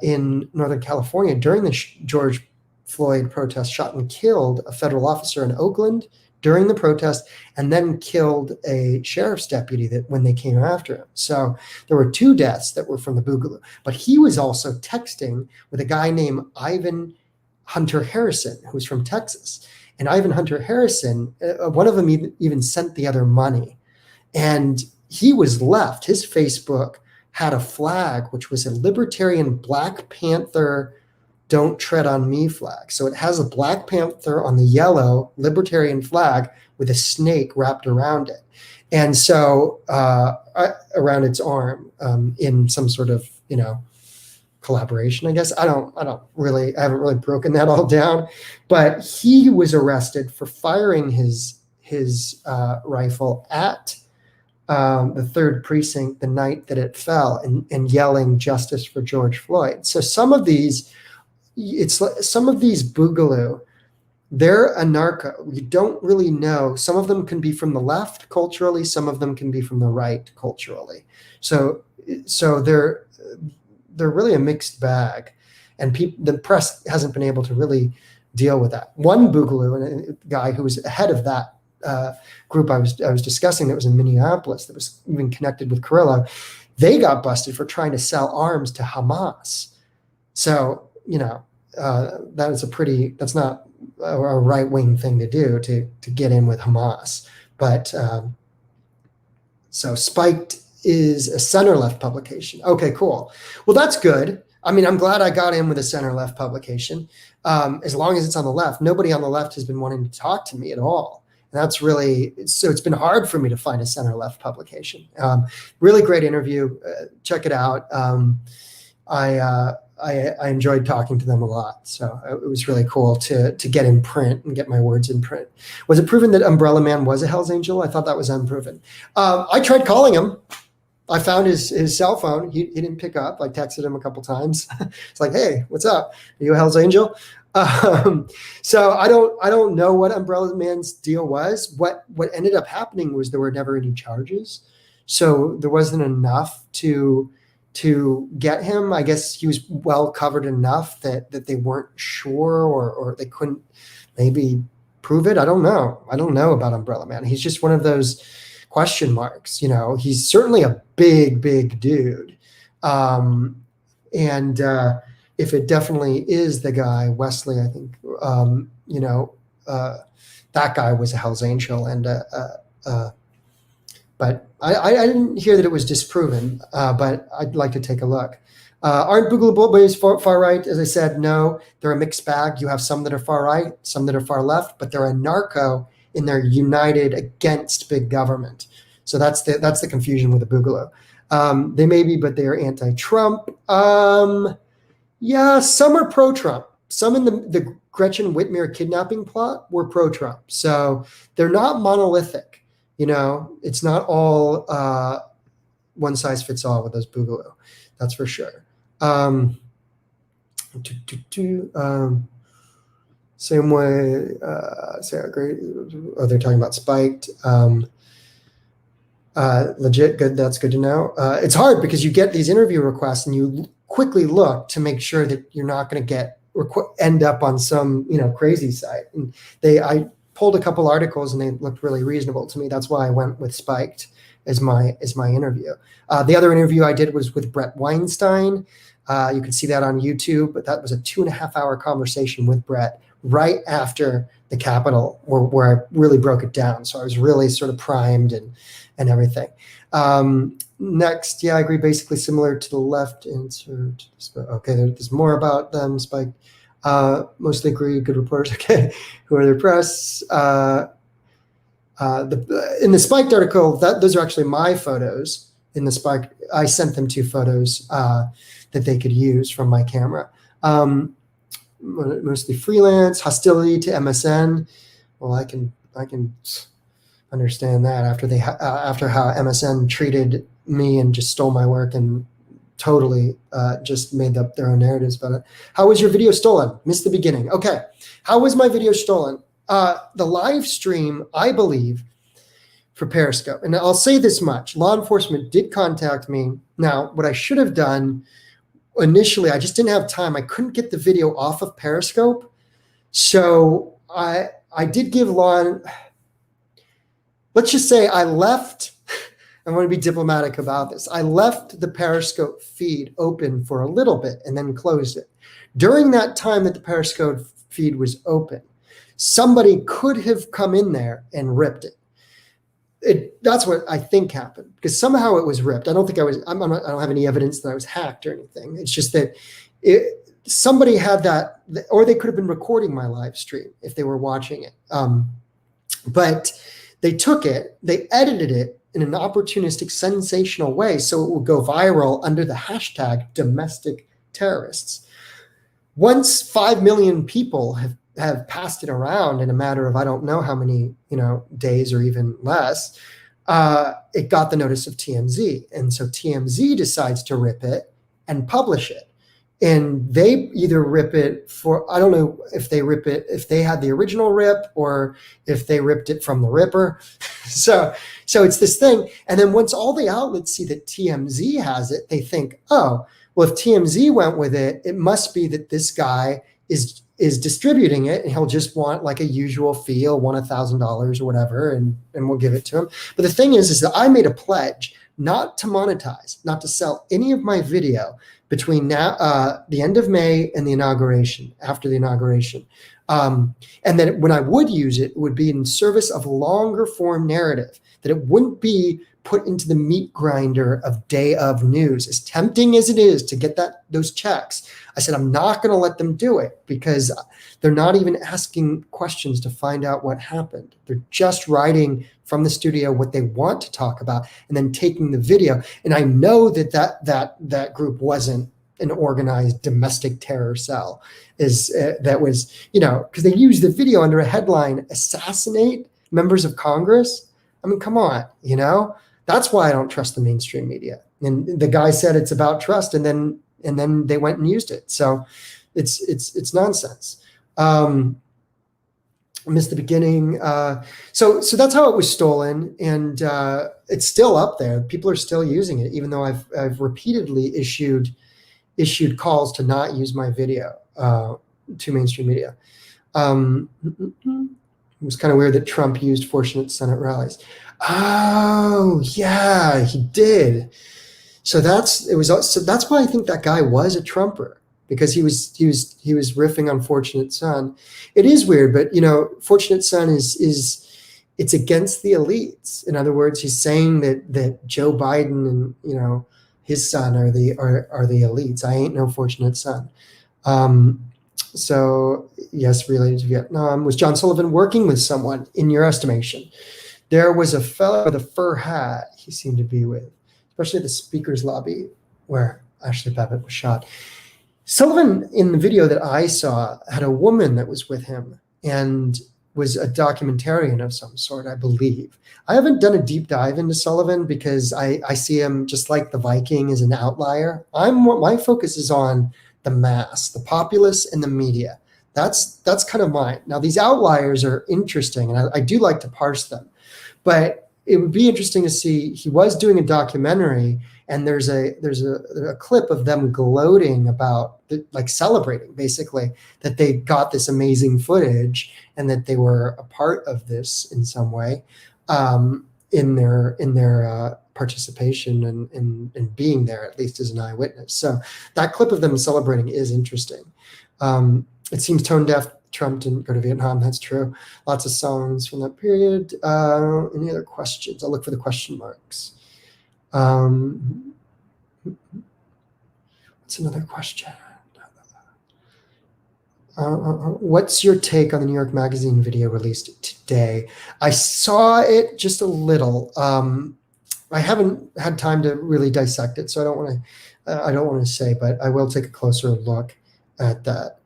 in Northern California during the George Floyd protest, shot and killed a federal officer in Oakland during the protest, and then killed a sheriff's deputy when they came after him. So there were 2 deaths that were from the Boogaloo. But he was also texting with a guy named Ivan Hunter Harrison, who's from Texas. And Ivan Hunter Harrison, one of them even sent the other money. And he was left. His Facebook had a flag, which was a libertarian Black Panther "Don't Tread on Me" flag. So it has a Black Panther on the yellow libertarian flag with a snake wrapped around it. And so around its arm, in some sort of, collaboration, I guess. I haven't really broken that all down, but he was arrested for firing his rifle at the 3rd precinct the night that it fell, and yelling "Justice for George Floyd." So some of these Boogaloo, they're anarcho. You don't really know. Some of them can be from the left culturally, some of them can be from the right culturally. So they're really a mixed bag, and the press hasn't been able to really deal with that. One Boogaloo, and a guy who was ahead of that group I was discussing, that was in Minneapolis, that was even connected with Carrillo, they got busted for trying to sell arms to Hamas. So that's not a right-wing thing to do, to get in with Hamas. But so Spiked is a center-left publication. Okay, cool. Well, that's good. I mean, I'm glad I got in with a center-left publication. As long as it's on the left. Nobody on the left has been wanting to talk to me at all. And that's really, so it's been hard for me to find a center-left publication. Really great interview. Check it out. I enjoyed talking to them a lot. So it was really cool to get in print and get my words in print. Was it proven that Umbrella Man was a Hells Angel? I thought that was unproven. I tried calling him. I found his cell phone. He didn't pick up. I texted him a couple times. It's like, "Hey, what's up? Are you a Hells Angel?" So I don't know what Umbrella Man's deal was. What ended up happening was there were never any charges. So there wasn't enough to get him. I guess he was well covered enough that they weren't sure, or they couldn't maybe prove it. I don't know. I don't know about Umbrella Man. He's just one of those question marks. He's certainly a big dude. If it definitely is the guy, Wesley, I think, that guy was a Hells Angel. And but I didn't hear that it was disproven, but I'd like to take a look. Aren't Boogaloo Boys far right? As I said, no, they're a mixed bag. You have some that are far right, some that are far left, but they're a narco and they're united against big government. So that's the confusion with the Boogaloo. They may be, but they are anti-Trump. Yeah, some are pro-Trump. Some in the Gretchen Whitmer kidnapping plot were pro-Trump. So they're not monolithic. It's not all one size fits all with those Boogaloo. That's for sure. Same way, Sarah, great. Oh, they're talking about Spiked. Legit, good. That's good to know. It's hard because you get these interview requests and you quickly look to make sure that you're not going to end up on some crazy site. And I pulled a couple articles and they looked really reasonable to me. That's why I went with Spiked. as my interview. The other interview I did was with Brett Weinstein. You can see that on YouTube, but that was a 2.5-hour conversation with Brett right after the Capitol, where I really broke it down. So I was really sort of primed and everything. Next, yeah, I agree. Basically similar to the left insert. Okay, there's more about them. Spike. Mostly agree. Good reporters. Okay, who are their press? In the Spiked article, those are actually my photos. In the Spike, I sent them 2 photos that they could use from my camera. Mostly freelance, hostility to MSN. Well, I can understand that after how MSN treated me and just stole my work and totally just made up their own narratives about it. How was your video stolen? Missed the beginning. Okay, how was my video stolen? The live stream, I believe, for Periscope, and I'll say this much: law enforcement did contact me. Now, what I should have done initially, I just didn't have time. I couldn't get the video off of Periscope, so I did give law. Let's just say I left. I want to be diplomatic about this. I left the Periscope feed open for a little bit and then closed it. During that time that the Periscope feed was open, somebody could have come in there and ripped it. That's what I think happened, because somehow it was ripped. I don't think I don't have any evidence that I was hacked or anything. It's just that somebody had that, or they could have been recording my live stream if they were watching it. But they took it, they edited it in an opportunistic, sensational way so it would go viral under the hashtag domestic terrorists. Once 5 million people have passed it around in a matter of I don't know how many days or even less, it got the notice of TMZ, and so TMZ decides to rip it and publish it. And they either rip it for, I don't know if they rip it, if they had the original rip or if they ripped it from the ripper. So it's this thing. And then once all the outlets see that TMZ has it, they think, oh, well, if TMZ went with it, it must be that this guy is distributing it, and he'll just want like a usual fee. He'll want $1,000 or whatever, and we'll give it to him. But the thing is that I made a pledge not to monetize, not to sell any of my video between now, the end of May and the inauguration, after the inauguration. And then when I would use it, it would be in service of longer form narrative, that it wouldn't be put into the meat grinder of day of news. As tempting as it is to get those checks, I said, I'm not going to let them do it, because they're not even asking questions to find out what happened. They're just writing from the studio what they want to talk about and then taking the video. And I know that group wasn't an organized domestic terror cell. That was, because they used the video under a headline, assassinate members of Congress. I mean, come on, That's why I don't trust the mainstream media. And the guy said it's about trust, and then they went and used it. So it's nonsense. I missed the beginning. So that's how it was stolen, and it's still up there. People are still using it, even though I've repeatedly issued calls to not use my video to mainstream media. It was kind of weird that Trump used Fortunate Son at rallies. Oh yeah, he did. So that's why I think that guy was a Trumper, because he was riffing on Fortunate Son. It is weird, but Fortunate Son is it's against the elites. In other words, he's saying that Joe Biden and his son are the elites. I ain't no Fortunate Son. So yes, related to Vietnam. Was John Sullivan working with someone in your estimation? There was a fellow with a fur hat he seemed to be with, especially the speaker's lobby where Ashley Babbitt was shot. Sullivan, in the video that I saw, had a woman that was with him and was a documentarian of some sort, I believe. I haven't done a deep dive into Sullivan because I see him just like the Viking as an outlier. My focus is on the mass, the populace, and the media. That's kind of mine. Now, these outliers are interesting, and I do like to parse them. But it would be interesting to see. He was doing a documentary, and there's a clip of them gloating about, celebrating basically that they got this amazing footage and that they were a part of this in some way. in their participation and being there, at least as an eyewitness. So that clip of them celebrating is interesting. It seems tone deaf. Trump didn't go to Vietnam. That's true. Lots of songs from that period. Any other questions? I'll look for the question marks. What's another question? What's your take on the New York Magazine video released today? I saw it just a little. I haven't had time to really dissect it, so I don't want to say, but I will take a closer look at that.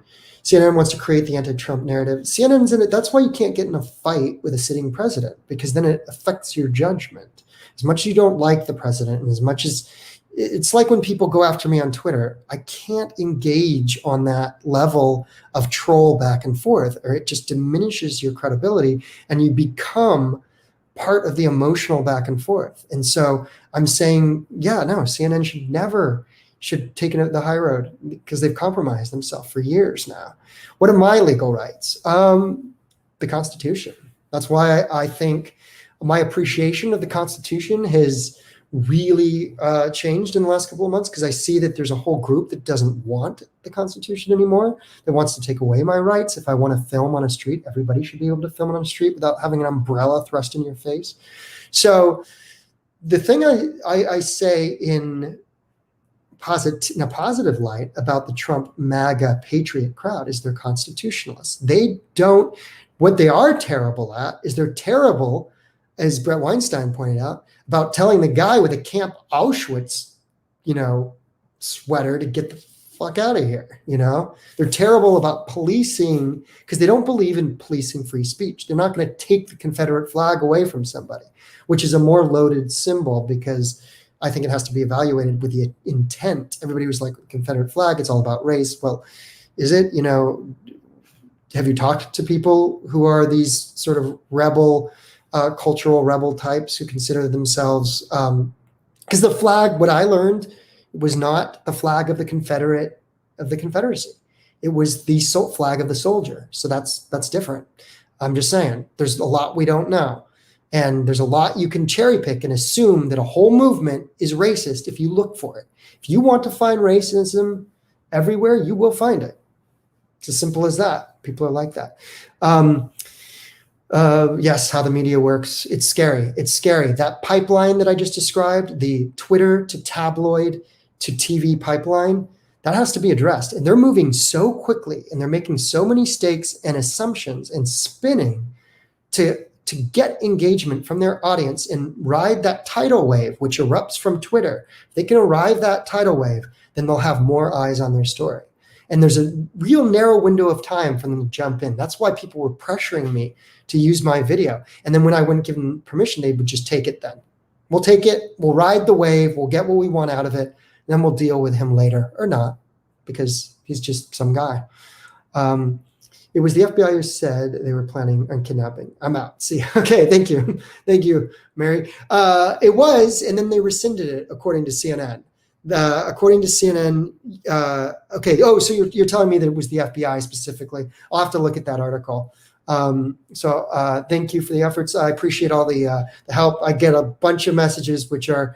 CNN wants to create the anti-Trump narrative. CNN's in it. That's why you can't get in a fight with a sitting president, because then it affects your judgment. As much as you don't like the president, and as much as it's like when people go after me on Twitter, I can't engage on that level of troll back and forth, or it just diminishes your credibility and you become part of the emotional back and forth. And so I'm saying, yeah, no, CNN should take it the high road, because they've compromised themselves for years now. What are my legal rights? The Constitution. That's why I think my appreciation of the Constitution has really changed in the last couple of months, because I see that there's a whole group that doesn't want the Constitution anymore, that wants to take away my rights. If I want to film on a street, everybody should be able to film on a street without having an umbrella thrust in your face. So the thing I say in a positive light about the Trump MAGA patriot crowd is they're constitutionalists. What they are terrible at is they're terrible, as Brett Weinstein pointed out, about telling the guy with a Camp Auschwitz, sweater to get the fuck out of here. They're terrible about policing, because they don't believe in policing free speech. They're not going to take the Confederate flag away from somebody, which is a more loaded symbol, because I think it has to be evaluated with the intent. Everybody was like, Confederate flag, it's all about race. Well, is it? Have you talked to people who are these sort of rebel, cultural rebel types who consider themselves, because the flag, what I learned, was not the flag of the Confederacy. It was the flag of the soldier. So that's different. I'm just saying, there's a lot we don't know. And there's a lot you can cherry pick and assume that a whole movement is racist if you look for it. If you want to find racism everywhere, you will find it. It's as simple as that. People are like that. Yes, how the media works. It's scary. It's scary. That pipeline that I just described, the Twitter to tabloid to TV pipeline, that has to be addressed. And they're moving so quickly, and they're making so many mistakes and assumptions and spinning to get engagement from their audience and ride that tidal wave, which erupts from Twitter. If they can ride that tidal wave, then they'll have more eyes on their story. And there's a real narrow window of time for them to jump in. That's why people were pressuring me to use my video. And then when I wouldn't give them permission, they would just take it then. We'll take it, we'll ride the wave, we'll get what we want out of it, and then we'll deal with him later, or not, because he's just some guy. It was the FBI who said they were planning on kidnapping. I'm out. See, okay, thank you. Thank you, Mary. It was, and then they rescinded it, according to CNN. According to CNN, okay, so you're telling me that it was the FBI specifically. I'll have to look at that article. So thank you for the efforts. I appreciate all the help. I get a bunch of messages which are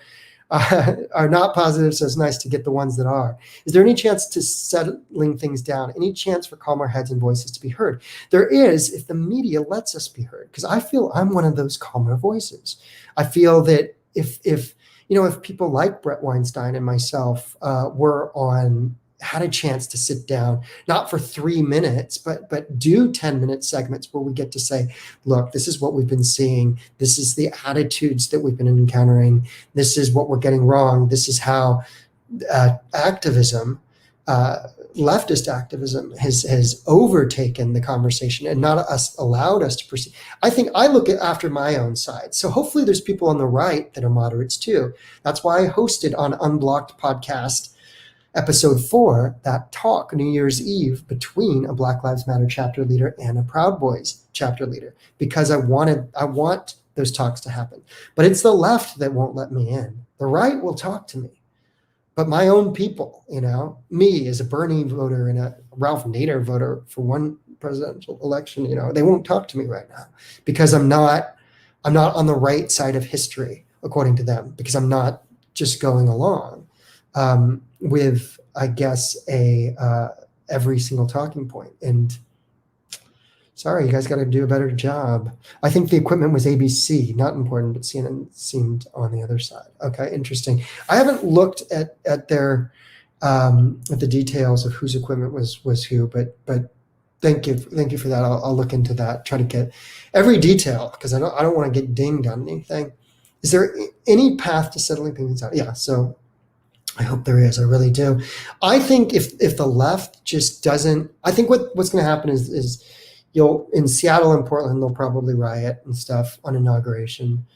not positive, so it's nice to get the ones that are. Is there any chance to settling things down? Any chance for calmer heads and voices to be heard? There is, if the media lets us be heard, because I feel I'm one of those calmer voices. I feel that if people like Brett Weinstein and myself had a chance to sit down, not for 3 minutes, but do 10-minute segments where we get to say, look, this is what we've been seeing. This is the attitudes that we've been encountering. This is what we're getting wrong. This is how activism, leftist activism has overtaken the conversation and not allowed us to proceed. I think I look after my own side. So hopefully there's people on the right that are moderates too. That's why I hosted on Unblocked Podcast episode 4, that talk New Year's Eve between a Black Lives Matter chapter leader and a Proud Boys chapter leader, because I want those talks to happen. But it's the left that won't let me in. The right will talk to me. But my own people, me as a Bernie voter and a Ralph Nader voter for one presidential election, they won't talk to me right now, because I'm not I'm not on the right side of history, according to them, because I'm not just going along with, I guess, a every single talking point. And sorry, you guys got to do a better job. I think the equipment was ABC, not important, but CNN seemed on the other side. Okay, interesting. I haven't looked at their at the details of whose equipment was who, but thank you for that. I'll look into that. Try to get every detail because I don't want to get dinged on anything. Is there any path to settling things out? Yeah, so I hope there is. I really do. I think if the left just doesn't, I think what's going to happen is you'll in Seattle and Portland they'll probably riot and stuff on inauguration.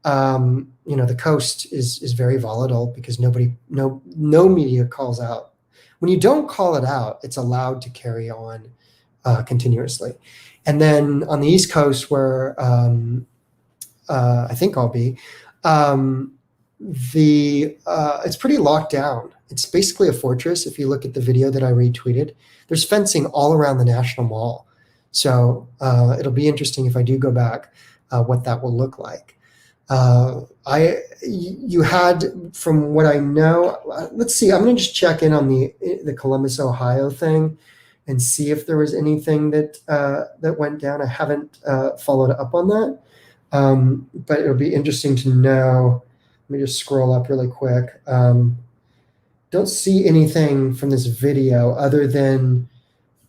The coast is very volatile because no media calls out. When you don't call it out, it's allowed to carry on continuously. And then on the East Coast, where I think I'll be, it's pretty locked down. It's basically a fortress. If you look at the video that I retweeted, there's fencing all around the National Mall. So it'll be interesting if I do go back, what that will look like. You had, from what I know, let's see, I'm going to just check in on the Columbus, Ohio thing and see if there was anything that went down. I haven't followed up on that, but it'll be interesting to know. Let me just scroll up really quick. Don't see anything from this video other than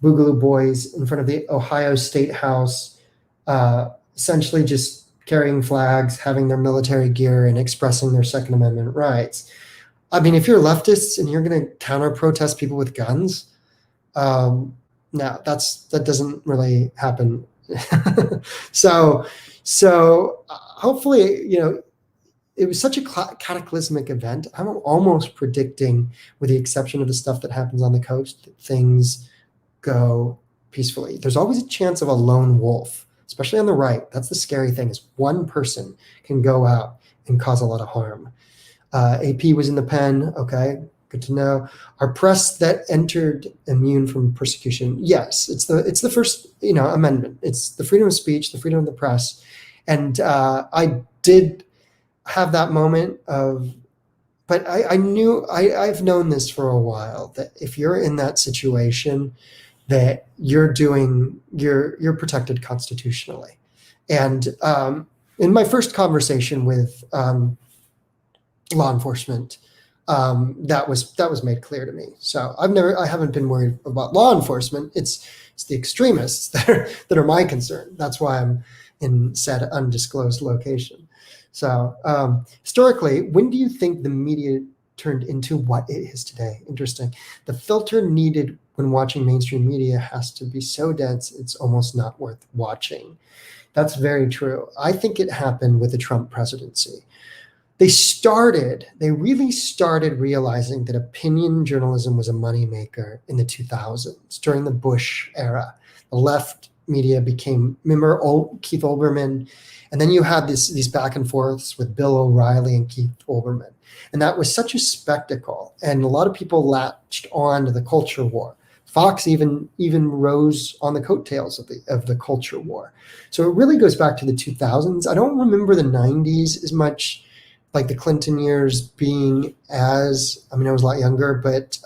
Boogaloo Boys in front of the Ohio State House, essentially just carrying flags, having their military gear, and expressing their Second Amendment rights. I mean, if you're leftists and you're going to counter protest people with guns, no, that doesn't really happen. So hopefully, it was such a cataclysmic event. I'm almost predicting, with the exception of the stuff that happens on the coast, that things go peacefully. There's always a chance of a lone wolf, especially on the right. That's the scary thing, is one person can go out and cause a lot of harm. AP was in the pen. Okay, good to know. Our press that entered immune from persecution. Yes, it's the first amendment. It's the freedom of speech, the freedom of the press. And I did have that moment of, but I knew, I've known this for a while, that if you're in that situation, that you're protected constitutionally. And in my first conversation with law enforcement, that was made clear to me. So I haven't been worried about law enforcement. It's the extremists that are my concern. That's why I'm in said undisclosed location. So historically, when do you think the media turned into what it is today? Interesting. The filter needed when watching mainstream media has to be so dense, it's almost not worth watching. That's very true. I think it happened with the Trump presidency. They really started realizing that opinion journalism was a moneymaker in the 2000s, during the Bush era. The left media became, remember Keith Olbermann? And then you had these back and forths with Bill O'Reilly and Keith Olbermann. And that was such a spectacle. And a lot of people latched on to the culture war. Fox even rose on the coattails of the culture war. So it really goes back to the 2000s. I don't remember the 90s as much, like the Clinton years being I was a lot younger, but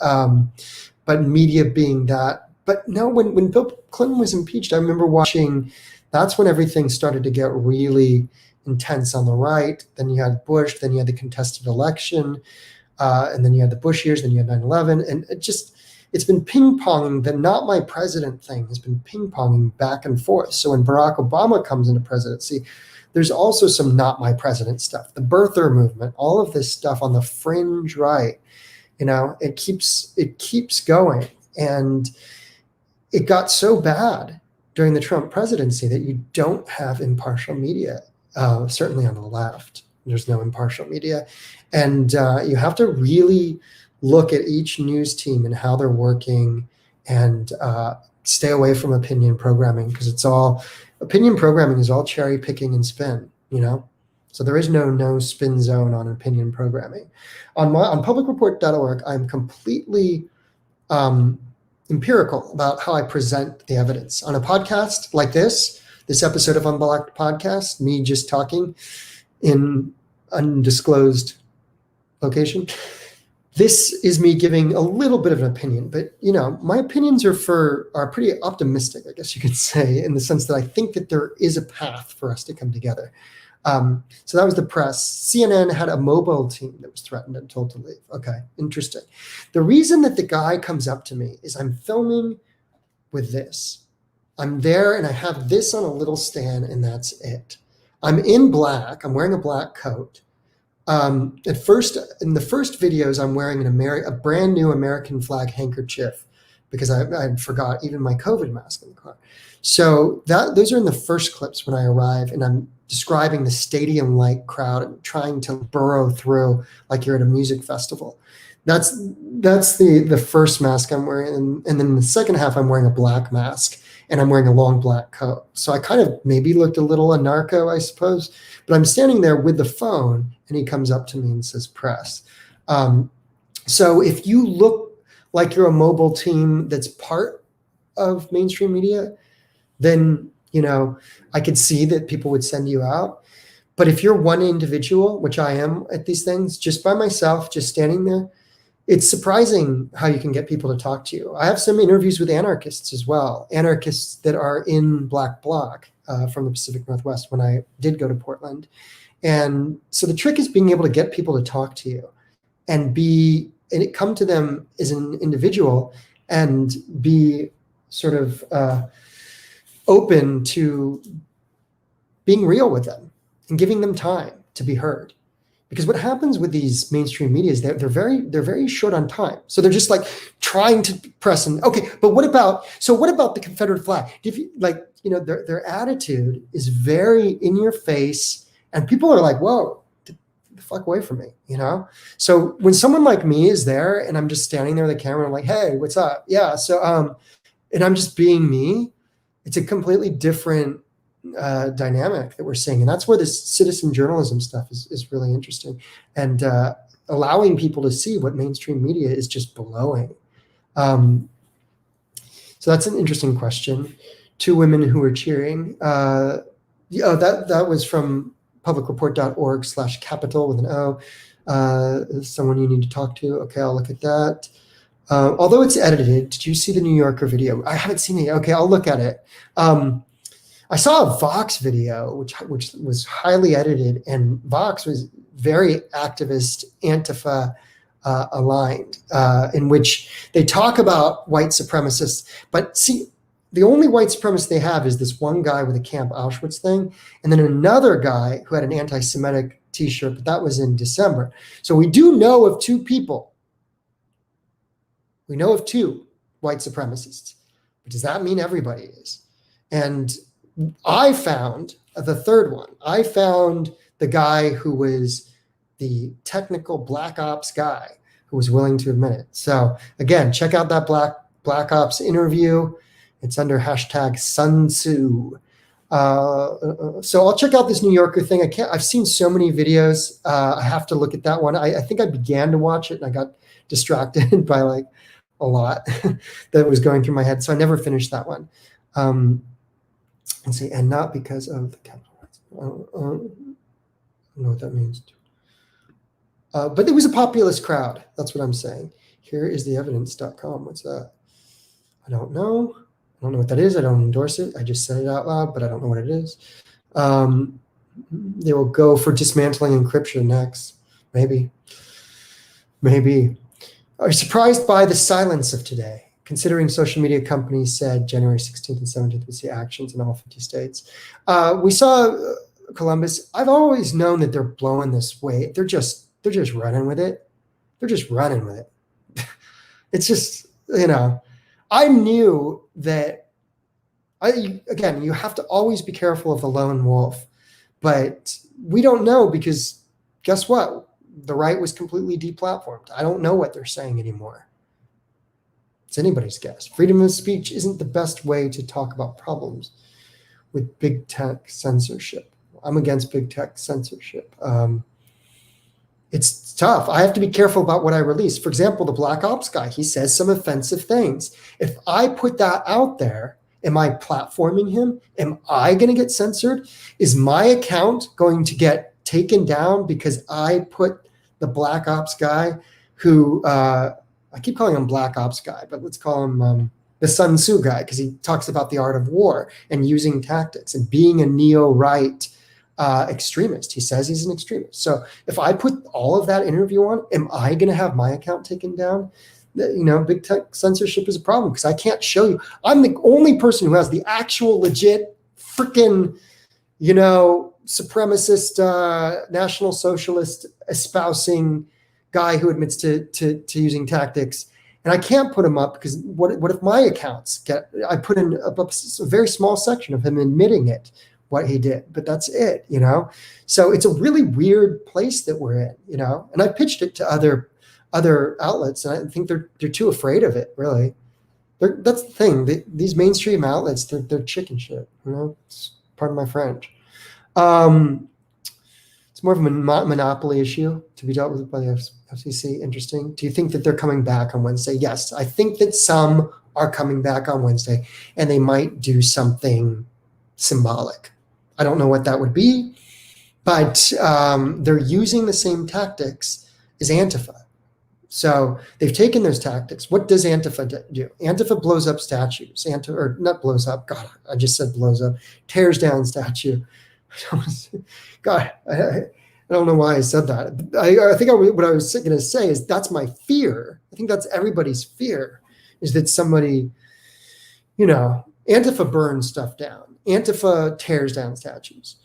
media being that. But no, when Bill Clinton was impeached, I remember watching, that's when everything started to get really intense on the right. Then you had Bush, then you had the contested election, and then you had the Bush years, then you had 9/11. And it's been ping-ponging. The not my president thing has been ping-ponging back and forth. So when Barack Obama comes into presidency, there's also some not my president stuff, the birther movement, all of this stuff on the fringe right. It keeps going. And it got so bad during the Trump presidency that you don't have impartial media, certainly on the left. There's no impartial media. And you have to really look at each news team and how they're working, and stay away from opinion programming, because opinion programming is all cherry picking and spin, So there is no spin zone on opinion programming. On publicreport.org, I'm completely empirical about how I present the evidence. On a podcast like this this episode of Unblocked Podcast, me just talking in undisclosed location. This is me giving a little bit of an opinion, but my opinions are pretty optimistic, I guess you could say, in the sense that I think that there is a path for us to come together. So that was the press. CNN had a mobile team that was threatened and told to leave. Okay, interesting. The reason that the guy comes up to me is I'm filming with this. I'm there and I have this on a little stand and that's it. I'm in black. I'm wearing a black coat. At first, in the first videos, I'm wearing a brand new American flag handkerchief because I forgot even my COVID mask in the car. So those are in the first clips when I arrive, and I'm describing the stadium-like crowd and trying to burrow through like you're at a music festival. That's the first mask I'm wearing, and then the second half I'm wearing a black mask and I'm wearing a long black coat. So I kind of maybe looked a little a narco, I suppose, but I'm standing there with the phone and he comes up to me and says press. So if you look like you're a mobile team that's part of mainstream media, then, I could see that people would send you out. But if you're one individual, which I am at these things, just by myself, just standing there, it's surprising how you can get people to talk to you. I have some interviews with anarchists as well, anarchists that are in Black Bloc from the Pacific Northwest when I did go to Portland. And so the trick is being able to get people to talk to you and come to them as an individual and be sort of open to being real with them and giving them time to be heard. Because what happens with these mainstream media is they're very short on time. So they're just like trying to press and okay, but what about the Confederate flag? Their attitude is very in your face, and people are like, whoa, get the fuck away from me, So when someone like me is there and I'm just standing there with the camera, I'm like, hey, what's up? Yeah. So and I'm just being me, it's a completely different dynamic that we're seeing. And that's where this citizen journalism stuff is really interesting, and allowing people to see what mainstream media is just blowing. So that's an interesting question. 2 women who were cheering. That was from publicreport.org/capital with an O. Someone you need to talk to. Okay, I'll look at that. Although it's edited, did you see the New Yorker video? I haven't seen it. Okay, I'll look at it. I saw a Vox video, which was highly edited, and Vox was very activist, Antifa aligned, in which they talk about white supremacists. But see, the only white supremacist they have is this one guy with a Camp Auschwitz thing, and then another guy who had an anti-Semitic T-shirt, but that was in December. So we do know of 2 people. We know of 2 white supremacists. But does that mean everybody is? And I found the third one. I found the guy who was the technical Black Ops guy who was willing to admit it. So again, check out that Black Ops interview. It's under hashtag Sun Tzu. So I'll check out this New Yorker thing. I've seen so many videos. I have to look at that one. I think I began to watch it and I got distracted by like a lot that was going through my head. So I never finished that one. And not because of the capital rights. I don't know what that means. But it was a populist crowd. That's what I'm saying. Here is the evidence.com. What's that? I don't know. I don't know what that is. I don't endorse it. I just said it out loud, but I don't know what it is. They will go for dismantling encryption next. Maybe. Are you surprised by the silence of today? Considering social media companies said January 16th and 17th would see actions in all 50 states. We saw Columbus. I've always known that they're blowing this way. They're just running with it. It's just, I knew that, again, you have to always be careful of the lone wolf, but we don't know because guess what? The right was completely deplatformed. I don't know what they're saying anymore. It's anybody's guess. Freedom of speech isn't the best way to talk about problems with big tech censorship. I'm against big tech censorship. It's tough. I have to be careful about what I release. For example, the Black Ops guy, he says some offensive things. If I put that out there Am I platforming him? Am I going to get censored? Is my account going to get taken down because I put the Black Ops guy who, I keep calling him Black Ops guy, but let's call him the Sun Tzu guy, because he talks about the art of war and using tactics and being a neo-right extremist. He says he's an extremist. So if I put all of that interview on, am I going to have my account taken down? Big tech censorship is a problem because I can't show you. I'm the only person who has the actual legit freaking, supremacist, National Socialist espousing guy who admits to using tactics. And I can't put him up because what if my accounts I put in a very small section of him admitting it, what he did, but that's it, So it's a really weird place that we're in, and I pitched it to other outlets, and I think they're too afraid of it, really. That's the thing. These mainstream outlets, they're chicken shit, It's, pardon my French. It's more of a monopoly issue to be dealt with by the FCC. Interesting. Do you think that they're coming back on Wednesday? Yes, I think that some are coming back on Wednesday, and they might do something symbolic. I don't know what that would be, but they're using the same tactics as Antifa. So they've taken those tactics. What does Antifa do? Antifa blows up statues. Or not blows up. God, I just said blows up. Tears down statue. God, I don't know why I said that. I think what I was going to say is that's my fear. I think that's everybody's fear, is that somebody, Antifa burns stuff down. Antifa tears down statues.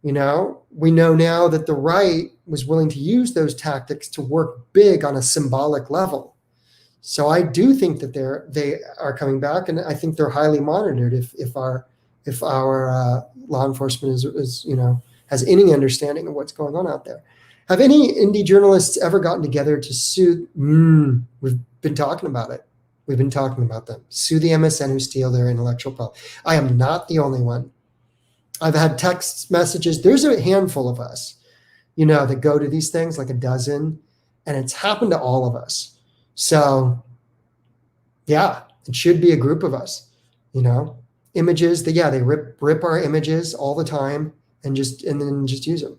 We know now that the right was willing to use those tactics to work big on a symbolic level. So I do think that they are coming back, and I think they're highly monitored. If our law enforcement is has any understanding of what's going on out there. Have any indie journalists ever gotten together to sue? We've been talking about it. We've been talking about them. Sue the MSN who steal their intellectual property. I am not the only one. I've had text messages. There's a handful of us, that go to these things, like a dozen, and it's happened to all of us. So, yeah, it should be a group of us, Images, they rip our images all the time and then just use them.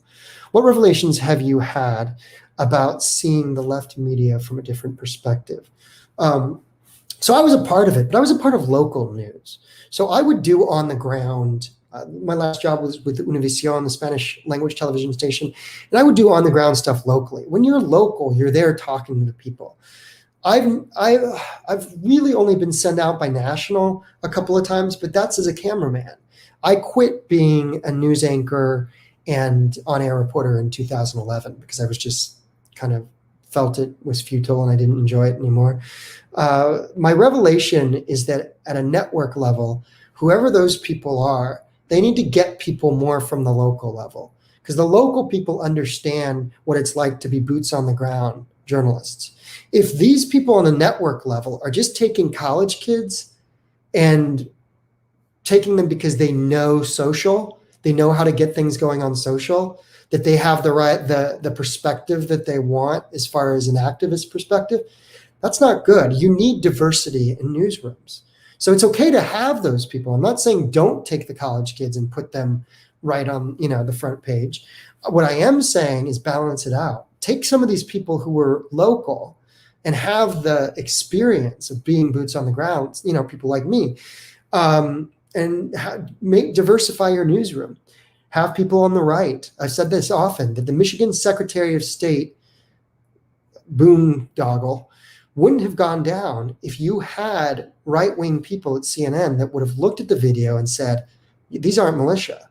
What revelations have you had about seeing the left media from a different perspective? So I was a part of it, but I was a part of local news. So I would do on the ground. My last job was with Univision, the Spanish language television station, and I would do on the ground stuff locally. When you're local, you're there talking to the people. I've really only been sent out by national a couple of times, but that's as a cameraman. I quit being a news anchor and on-air reporter in 2011 because I was just kind of felt it was futile and I didn't enjoy it anymore. My revelation is that at a network level, whoever those people are, they need to get people more from the local level, because the local people understand what it's like to be boots on the ground journalists. If these people on the network level are just taking college kids and taking them because they know social, they know how to get things going on social, that they have the perspective that they want as far as an activist perspective, that's not good. You need diversity in newsrooms. So it's okay to have those people. I'm not saying don't take the college kids and put them right on, the front page. What I am saying is balance it out. Take some of these people who are local and have the experience of being boots on the ground, people like me, and diversify your newsroom. Have people on the right. I've said this often, that the Michigan Secretary of State boondoggle wouldn't have gone down if you had right-wing people at CNN that would have looked at the video and said, these aren't militia.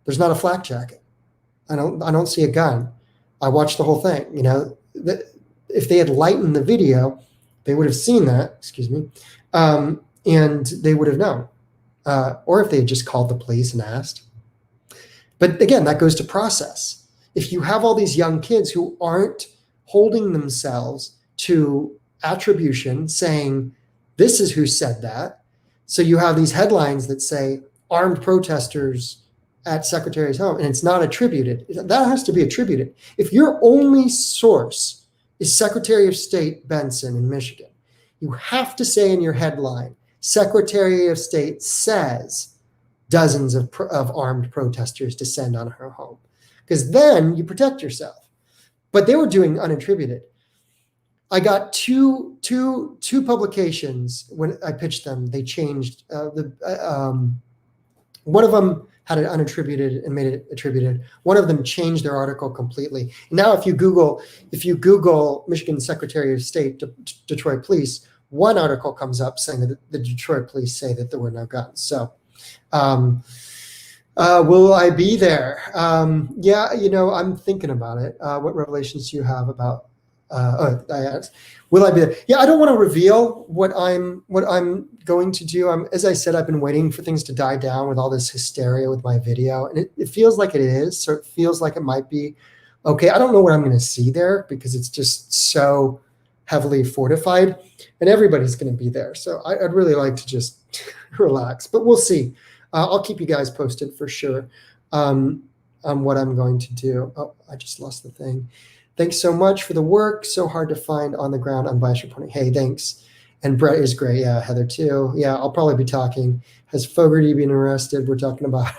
There's not a flak jacket. I don't see a gun. I watched the whole thing. If they had lightened the video, they would have seen that, and they would have known. Or if they had just called the police and asked. But again, that goes to process. If you have all these young kids who aren't holding themselves to attribution, saying, this is who said that. So you have these headlines that say armed protesters at Secretary's home, and it's not attributed. That has to be attributed. If your only source is Secretary of State Benson in Michigan, you have to say in your headline, Secretary of State says dozens of armed protesters descend on her home, because then you protect yourself. But they were doing unattributed. I got two publications when I pitched them. They changed one of them had it unattributed and made it attributed. One of them changed their article completely. Now, if you Google Michigan Secretary of State, Detroit Police, one article comes up saying that the Detroit Police say that there were no guns. So, will I be there? Yeah, I'm thinking about it. What revelations do you have about? I asked, will I be there? Yeah, I don't want to reveal what I'm going to do. As I said, I've been waiting for things to die down with all this hysteria with my video, and it feels like it is. So it feels like it might be okay. I don't know what I'm going to see there because it's just so heavily fortified, and everybody's going to be there. So I'd really like to just relax, but we'll see. I'll keep you guys posted for sure on what I'm going to do. Oh, I just lost the thing. Thanks so much for the work. So hard to find on the ground unbiased reporting. Hey, thanks. And Brett is great. Yeah, Heather too. Yeah, I'll probably be talking. Has Fogarty been arrested? We're talking about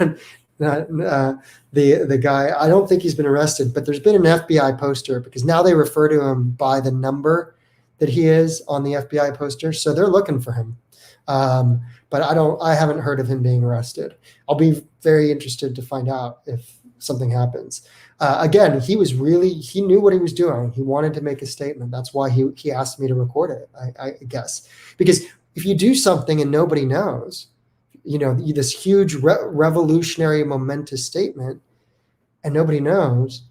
the guy. I don't think he's been arrested, but there's been an FBI poster because now they refer to him by the number that he is on the FBI poster. So they're looking for him. But I haven't heard of him being arrested. I'll be very interested to find out if something happens. Again, he knew what he was doing. He wanted to make a statement. That's why he asked me to record it, I guess. Because if you do something and nobody knows, this huge revolutionary momentous statement and nobody knows,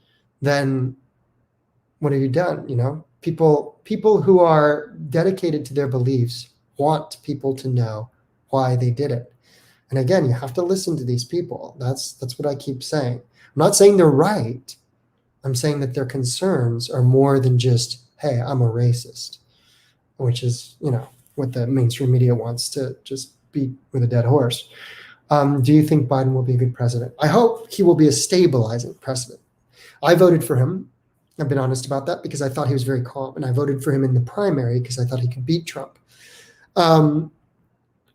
then what have you done? People who are dedicated to their beliefs want people to know why they did it. And again, you have to listen to these people. That's what I keep saying. I'm not saying they're right. I'm saying that their concerns are more than just, hey, I'm a racist, which is, what the mainstream media wants to just beat with a dead horse. Do you think Biden will be a good president? I hope he will be a stabilizing president. I voted for him. I've been honest about that because I thought he was very calm, and I voted for him in the primary because I thought he could beat Trump.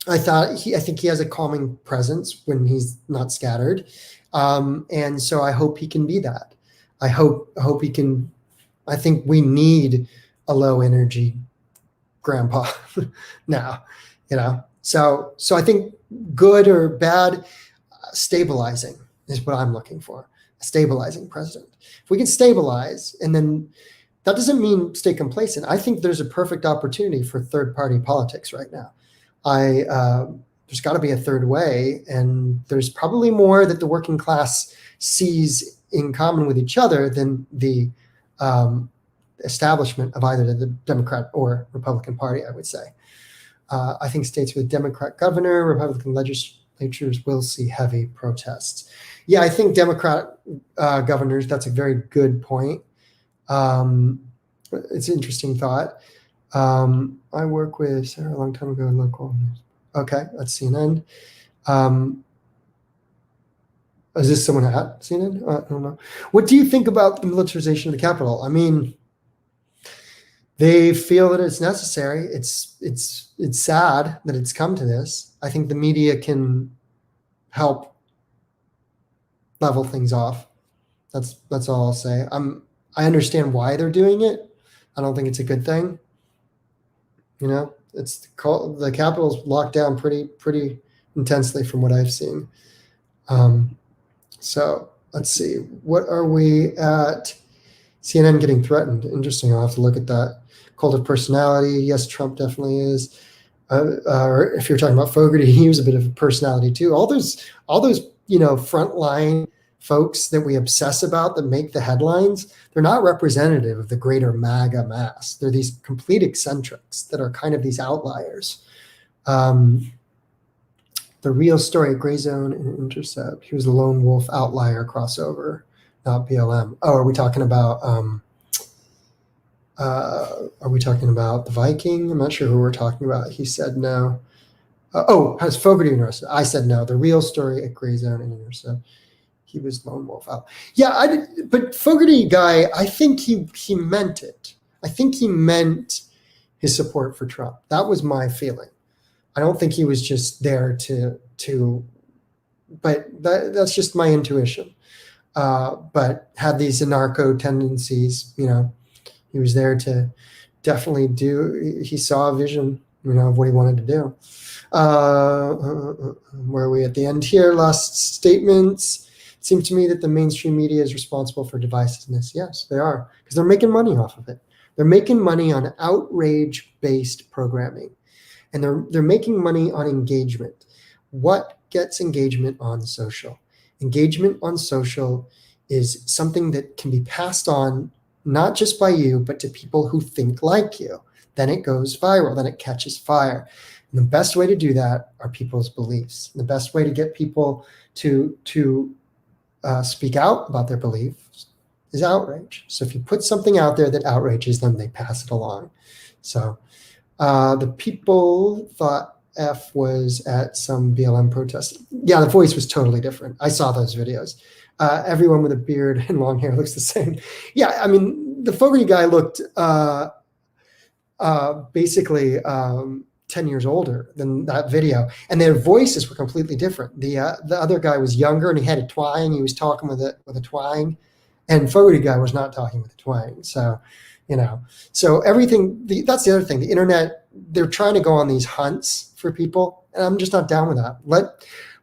I think he has a calming presence when he's not scattered. And so I hope he can be that. I hope he can. I think we need a low energy grandpa now, So I think good or bad, stabilizing is what I'm looking for. A stabilizing president. If we can stabilize, and then that doesn't mean stay complacent. I think there's a perfect opportunity for third party politics right now. There's got to be a third way, and there's probably more that the working class sees in common with each other than the establishment of either the Democrat or Republican Party, I would say. I think states with Democrat governor, Republican legislatures will see heavy protests. Yeah, I think Democrat governors, that's a very good point. It's an interesting thought. I work with Sarah a long time ago in local news. Okay, that's CNN. Is this someone at CNN? I don't know. What do you think about the militarization of the Capitol? I mean, they feel that it's necessary. It's sad that it's come to this. I think the media can help level things off. That's all I'll say. I understand why they're doing it. I don't think it's a good thing. It's the Capitol's locked down pretty intensely from what I've seen. So let's see. What are we at? CNN getting threatened. Interesting. I'll have to look at that. Cult of personality. Yes, Trump definitely is. Or if you're talking about Fogarty, he was a bit of a personality too. All those frontline folks that we obsess about that make the headlines, they're not representative of the greater MAGA mass. They're these complete eccentrics that are kind of these outliers. The real story at Gray Zone and Intercept. He was the lone wolf outlier crossover, not BLM. Oh, are we talking about the Viking? I'm not sure who we're talking about. He said no. Has Fogarty been arrested? I said no. The real story at Gray Zone and Intercept. He was lone wolf out. Yeah, but Fogarty guy, I think he meant it. I think he meant his support for Trump. That was my feeling. I don't think he was just there but that's just my intuition. But had these anarcho tendencies, he was there to definitely he saw a vision, of what he wanted to do. Where are we at the end here? Last statements. It seems to me that the mainstream media is responsible for divisiveness. Yes, they are, because they're making money off of it. They're making money on outrage-based programming, and they're making money on engagement. What gets engagement on social? Engagement on social is something that can be passed on not just by you, but to people who think like you. Then it goes viral, then it catches fire. And the best way to do that are people's beliefs. And the best way to get people to speak out about their beliefs is outrage. So if you put something out there that outrages them, they pass it along. So the people thought F was at some BLM protest. Yeah, the voice was totally different. I saw those videos. Everyone with a beard and long hair looks the same. Yeah, I mean, the Fogarty guy looked basically 10 years older than that video, and their voices were completely different. The other guy was younger and he had a twang. He was talking with a twang, and Fogarty guy was not talking with a twang. So, so everything. That's the other thing. The internet, they're trying to go on these hunts for people, and I'm just not down with that.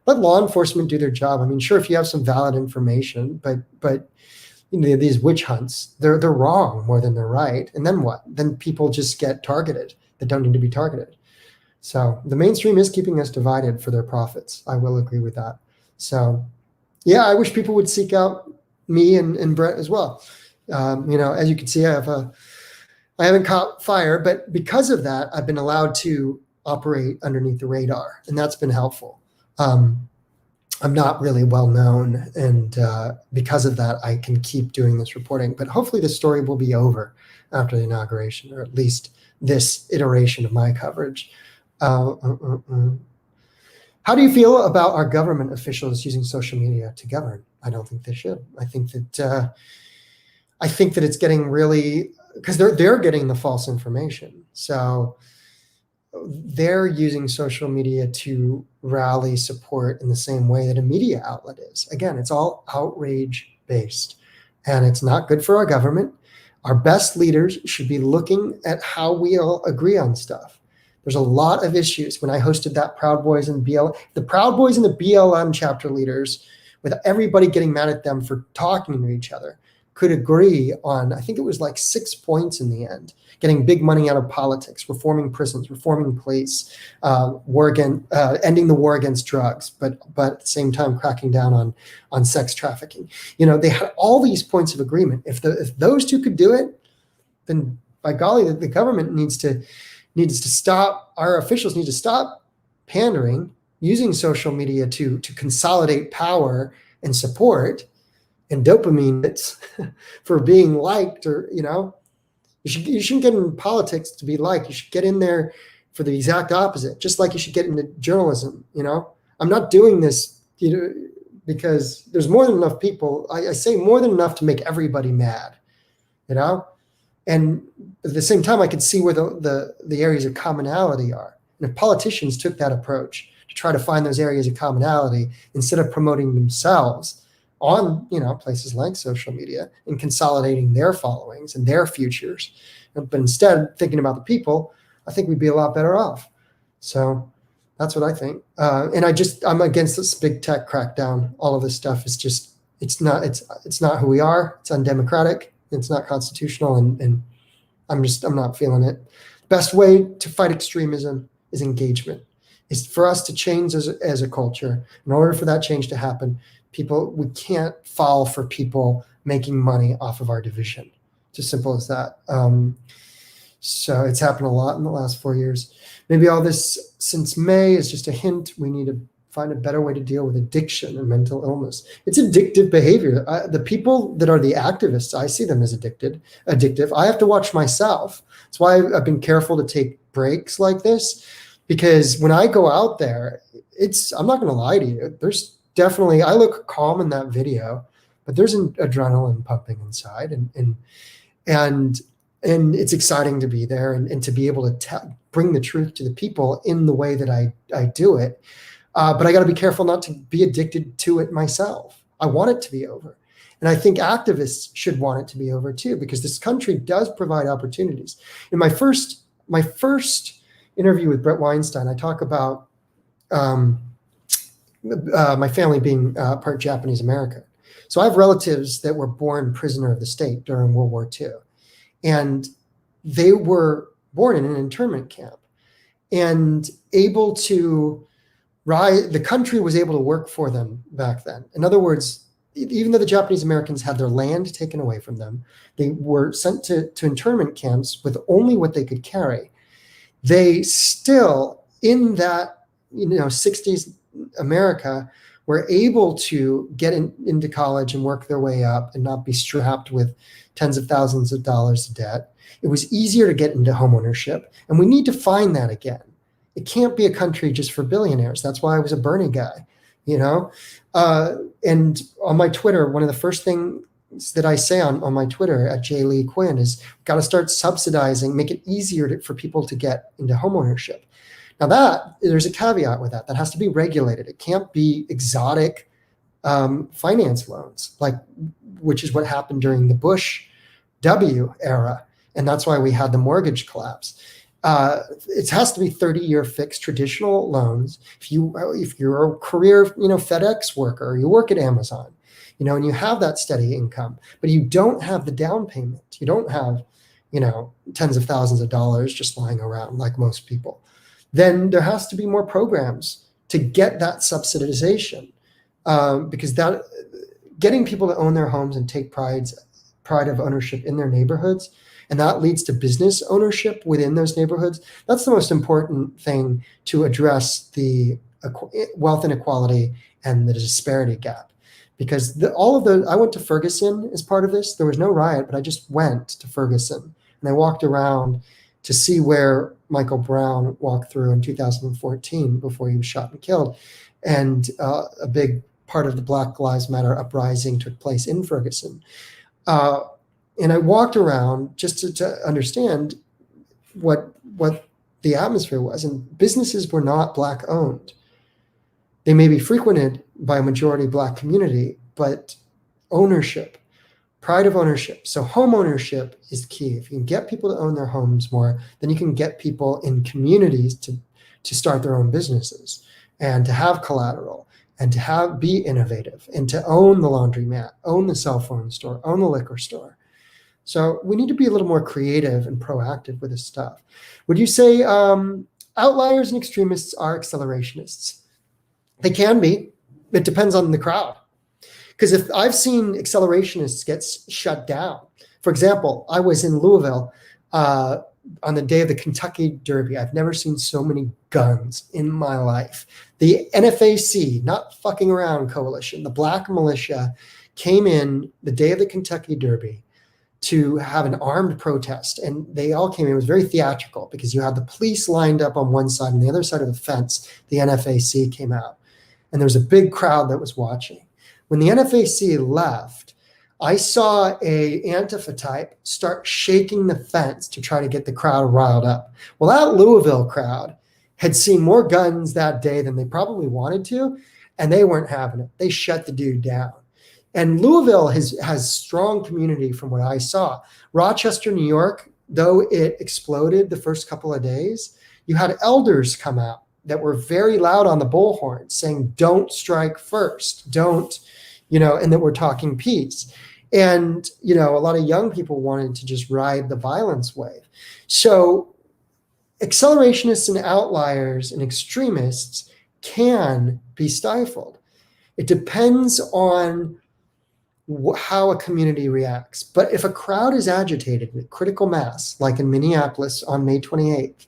Let law enforcement do their job. I mean, sure, if you have some valid information, but these witch hunts, they're wrong more than they're right. And then what? Then people just get targeted that don't need to be targeted. So the mainstream is keeping us divided for their profits. I will agree with that. So yeah, I wish people would seek out me and Brett as well. As you can see, I haven't caught fire, but because of that, I've been allowed to operate underneath the radar, and that's been helpful. I'm not really well known, and because of that, I can keep doing this reporting. But hopefully the story will be over after the inauguration, or at least this iteration of my coverage. How do you feel about our government officials using social media to govern? I don't think they should. I think that it's getting really, because they're getting the false information. So they're using social media to rally support in the same way that a media outlet is. Again, it's all outrage based, and it's not good for our government. Our best leaders should be looking at how we all agree on stuff. There's a lot of issues. When I hosted that Proud Boys and the Proud Boys and the BLM chapter leaders, with everybody getting mad at them for talking to each other, could agree on, I think it was like 6 points in the end: getting big money out of politics, reforming prisons, reforming police, ending the war against drugs, but at the same time cracking down on sex trafficking. They had all these points of agreement. If those two could do it, then by golly, the government needs to stop. Our officials need to stop pandering, using social media to consolidate power and support and dopamine hits for being liked, or you shouldn't get in politics to be liked. You should get in there for the exact opposite, just like you should get into journalism. I'm not doing this because there's more than enough people. I say more than enough to make everybody mad, and at the same time I could see where the areas of commonality are. And if politicians took that approach to try to find those areas of commonality instead of promoting themselves on places like social media and consolidating their followings and their futures, but instead thinking about the people, I think we'd be a lot better off. So that's what I think. And I'm against this big tech crackdown. All of this stuff is just, it's not who we are. It's undemocratic. It's not constitutional. And I'm not feeling it. Best way to fight extremism is engagement. It's for us to change as a culture. In order for that change to happen, we can't fall for people making money off of our division. It's as simple as that. So it's happened a lot in the last 4 years. Maybe all this since May is just a hint. We need to find a better way to deal with addiction and mental illness. It's addictive behavior. The people that are the activists, I see them as addictive. I have to watch myself. That's why I've been careful to take breaks like this, because when I go out there, I'm not going to lie to you. There's definitely, I look calm in that video, but there's an adrenaline pumping inside, and and it's exciting to be there and to be able to bring the truth to the people in the way that I do it. But I got to be careful not to be addicted to it myself. I want it to be over. And I think activists should want it to be over too, because this country does provide opportunities. In my first interview with Brett Weinstein, I talk about my family being part Japanese American. So I have relatives that were born prisoner of the state during World War II. And they were born in an internment camp and able to rise. The country was able to work for them back then. In other words, even though the Japanese Americans had their land taken away from them, they were sent to internment camps with only what they could carry. They still, in that 60s America, were able to get into college and work their way up and not be strapped with tens of thousands of dollars of debt. It was easier to get into homeownership, and we need to find that again. It can't be a country just for billionaires. That's why I was a Bernie guy, and on my Twitter, one of the first things that I say on my Twitter at J. Lee Quinn is, got to start subsidizing, make it easier for people to get into homeownership. Now there's a caveat with that. That has to be regulated. It can't be exotic finance loans, which is what happened during the Bush W era. And that's why we had the mortgage collapse. It has to be 30-year fixed traditional loans. If you're a career, FedEx worker, or you work at Amazon, and you have that steady income, but you don't have the down payment. You don't have, tens of thousands of dollars just lying around like most people. Then there has to be more programs to get that subsidization, because that getting people to own their homes and take pride of ownership in their neighborhoods, and that leads to business ownership within those neighborhoods. That's the most important thing to address the wealth inequality and the disparity gap. Because I went to Ferguson as part of this. There was no riot, but I just went to Ferguson and I walked around to see where Michael Brown walked through in 2014 before he was shot and killed. And a big part of the Black Lives Matter uprising took place in Ferguson. And I walked around just to understand what the atmosphere was. And businesses were not Black owned. They may be frequented by a majority Black community, but ownership, pride of ownership. So home ownership is key. If you can get people to own their homes more, then you can get people in communities to start their own businesses and to have collateral and to be innovative and to own the laundromat, own the cell phone store, own the liquor store. So we need to be a little more creative and proactive with this stuff. Would you say outliers and extremists are accelerationists? They can be. It depends on the crowd. Because if I've seen accelerationists get shut down. For example, I was in Louisville on the day of the Kentucky Derby. I've never seen so many guns in my life. The NFAC, not fucking around coalition, the Black militia came in the day of the Kentucky Derby to have an armed protest. And they all came in. It was very theatrical because you had the police lined up on one side and the other side of the fence, the NFAC came out. And there was a big crowd that was watching. When the NFAC left, I saw a Antifa type start shaking the fence to try to get the crowd riled up. Well, that Louisville crowd had seen more guns that day than they probably wanted to, and they weren't having it. They shut the dude down. And Louisville has strong community from what I saw. Rochester, New York, though it exploded the first couple of days, you had elders come out that were very loud on the bullhorn saying, don't strike first, don't, and that we're talking peace. And, a lot of young people wanted to just ride the violence wave. So accelerationists and outliers and extremists can be stifled. It depends on how a community reacts. But if a crowd is agitated with critical mass, like in Minneapolis on May 28th,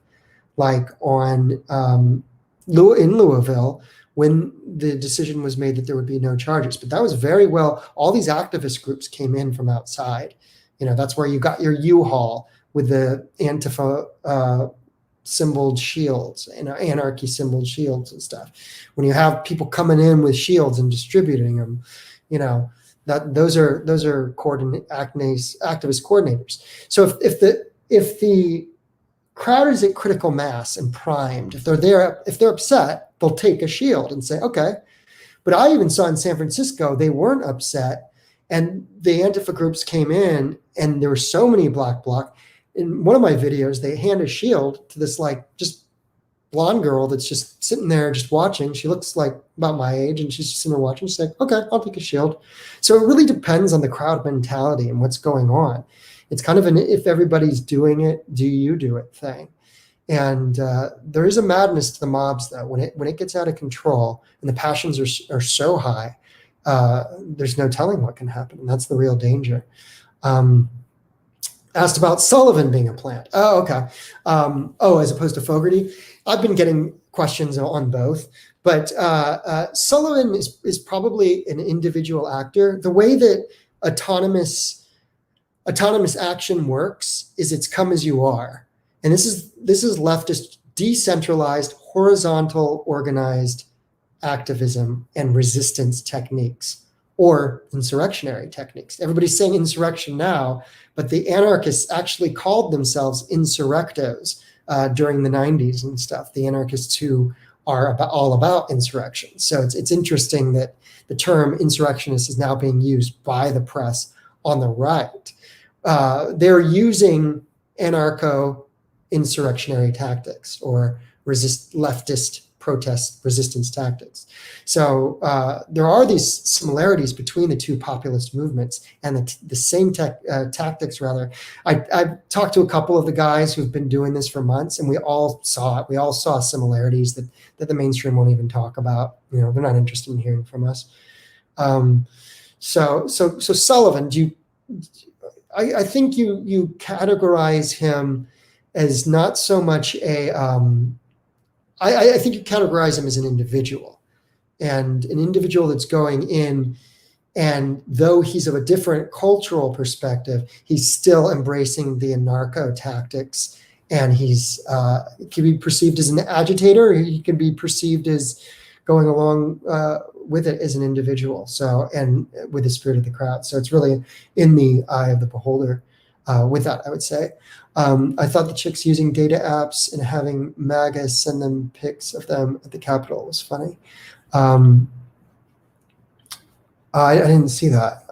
like in Louisville, when the decision was made that there would be no charges. But that was very well, all these activist groups came in from outside. That's where you got your U-Haul with the Antifa symboled shields, anarchy symboled shields and stuff. When you have people coming in with shields and distributing them, those are activist coordinators. So if the crowd is at critical mass and primed, if they're upset, they'll take a shield and say, okay. But I even saw in San Francisco, they weren't upset. And the Antifa groups came in and there were so many black bloc. In one of my videos, they hand a shield to this just blonde girl that's just sitting there just watching. She looks like about my age and she's just sitting there watching. She's like, okay, I'll take a shield. So it really depends on the crowd mentality and what's going on. It's kind of an if everybody's doing it, do you do it thing. And there is a madness to the mobs, though. When it gets out of control and the passions are so high, there's no telling what can happen. And that's the real danger. Asked about Sullivan being a plant. Oh, okay. As opposed to Fogarty. I've been getting questions on both. But Sullivan is probably an individual actor. The way that autonomous action works is it's come as you are. And this is leftist, decentralized, horizontal, organized activism and resistance techniques, or insurrectionary techniques. Everybody's saying insurrection now, but the anarchists actually called themselves insurrectos during the 90s and stuff, the anarchists who are all about insurrection. So it's interesting that the term insurrectionist is now being used by the press on the right. They're using anarcho-insurrectionary tactics or leftist protest resistance tactics. So there are these similarities between the two populist movements and the same tactics, rather. I've talked to a couple of the guys who've been doing this for months, and we all saw it. We all saw similarities that the mainstream won't even talk about. They're not interested in hearing from us. So Sullivan, I think you categorize him as not so much a I think you categorize him as an individual, and an individual that's going in, and though he's of a different cultural perspective, he's still embracing the anarcho tactics, and he can be perceived as an agitator, or he can be perceived as going along with it as an individual. So, and with the spirit of the crowd. So it's really in the eye of the beholder. With that, I would say. I thought the chicks using data apps and having MAGA send them pics of them at the Capitol was funny. I didn't see that,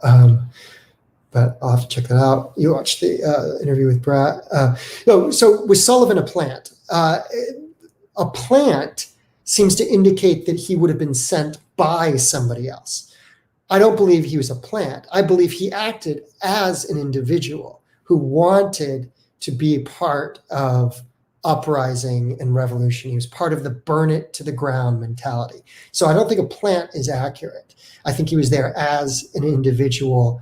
but I'll have to check that out. You watched the interview with Brad. So was Sullivan a plant? A plant seems to indicate that he would have been sent by somebody else. I don't believe he was a plant. I believe he acted as an individual who wanted to be part of uprising and revolution. He was part of the burn it to the ground mentality. So I don't think a plant is accurate. I think he was there as an individual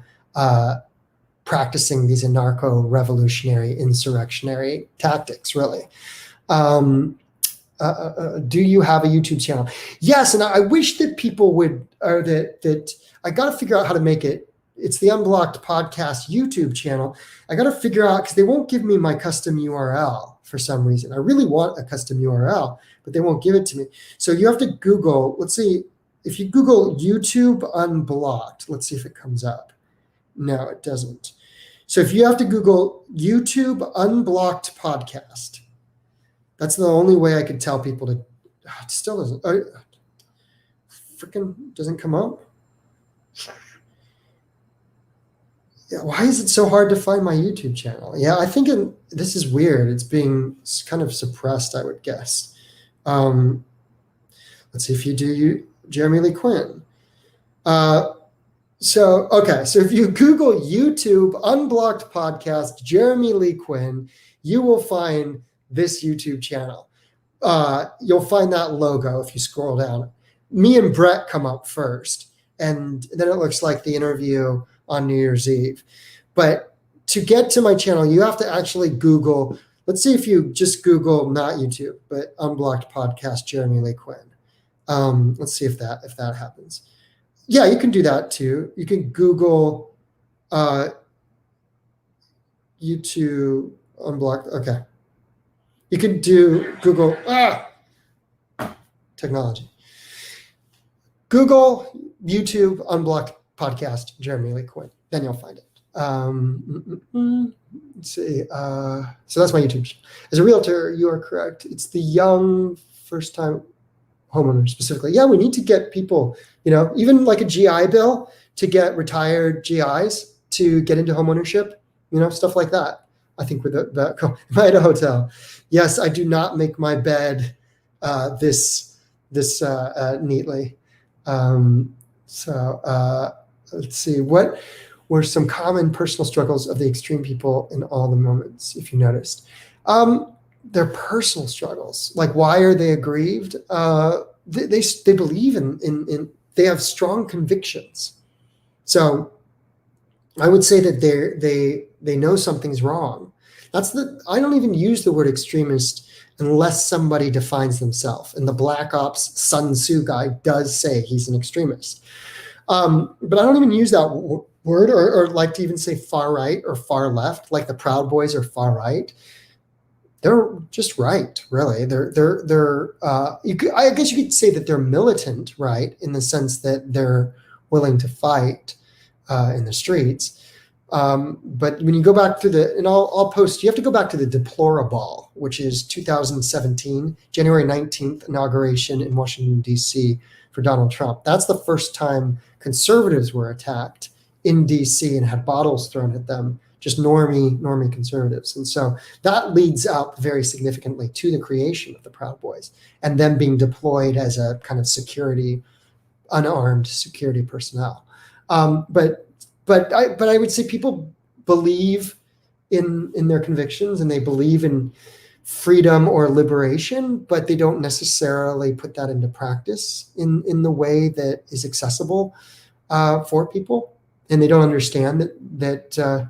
practicing these anarcho-revolutionary, insurrectionary tactics, really. Do you have a YouTube channel? Yes, and I wish that people would, or that I got to figure out how to make it. It's the Unblocked Podcast YouTube channel. I got to figure out, because they won't give me my custom URL for some reason. I really want a custom URL, but they won't give it to me. So you have to Google, let's see, if you Google YouTube Unblocked, let's see if it comes up. No, it doesn't. So if you have to Google YouTube Unblocked Podcast, that's the only way I could tell people to, it still doesn't, freaking doesn't come up. Yeah, why is it so hard to find my YouTube channel? Yeah, I think this is weird. It's being kind of suppressed, I would guess. Let's see if you do Jeremy Lee Quinn. So if you Google YouTube Unblocked Podcast Jeremy Lee Quinn, you will find this YouTube channel. You'll find that logo if you scroll down. Me and Brett come up first, and then it looks like the interview on New Year's Eve. But to get to my channel, you have to actually Google, let's see if you just Google, not YouTube, but Unblocked Podcast Jeremy Lee Quinn. Let's see if that happens. Yeah, you can do that too. You can Google YouTube Unblocked. Okay. You can do Google technology. Google YouTube Unblocked podcast, Jeremy Lee Quinn. Then you'll find it. Let's see. So that's my YouTube channel. As a realtor, you are correct. It's the young first-time homeowner specifically. Yeah, we need to get people, even like a GI Bill to get retired GIs to get into homeownership, stuff like that. I think with am I at a hotel? Yes, I do not make my bed this neatly. Let's see. What were some common personal struggles of the extreme people in all the moments, if you noticed? Their personal struggles. Like, why are they aggrieved? They believe in they have strong convictions. So I would say that they know something's wrong. I don't even use the word extremist unless somebody defines themselves. And the Black Ops Sun Tzu guy does say he's an extremist. But I don't even use that word or like to even say far right or far left, like the Proud Boys are far right. They're just right, really. I guess you could say that they're militant, right, in the sense that they're willing to fight in the streets. But when you go back to I'll post, you have to go back to the Deplorable, which is 2017, January 19th inauguration in Washington, D.C. for Donald Trump. That's the first time conservatives were attacked in D.C. and had bottles thrown at them, just normie conservatives. And so that leads up very significantly to the creation of the Proud Boys and them being deployed as a kind of unarmed security personnel. But I would say people believe in their convictions and they believe in freedom or liberation, but they don't necessarily put that into practice in the way that is accessible for people. And they don't understand that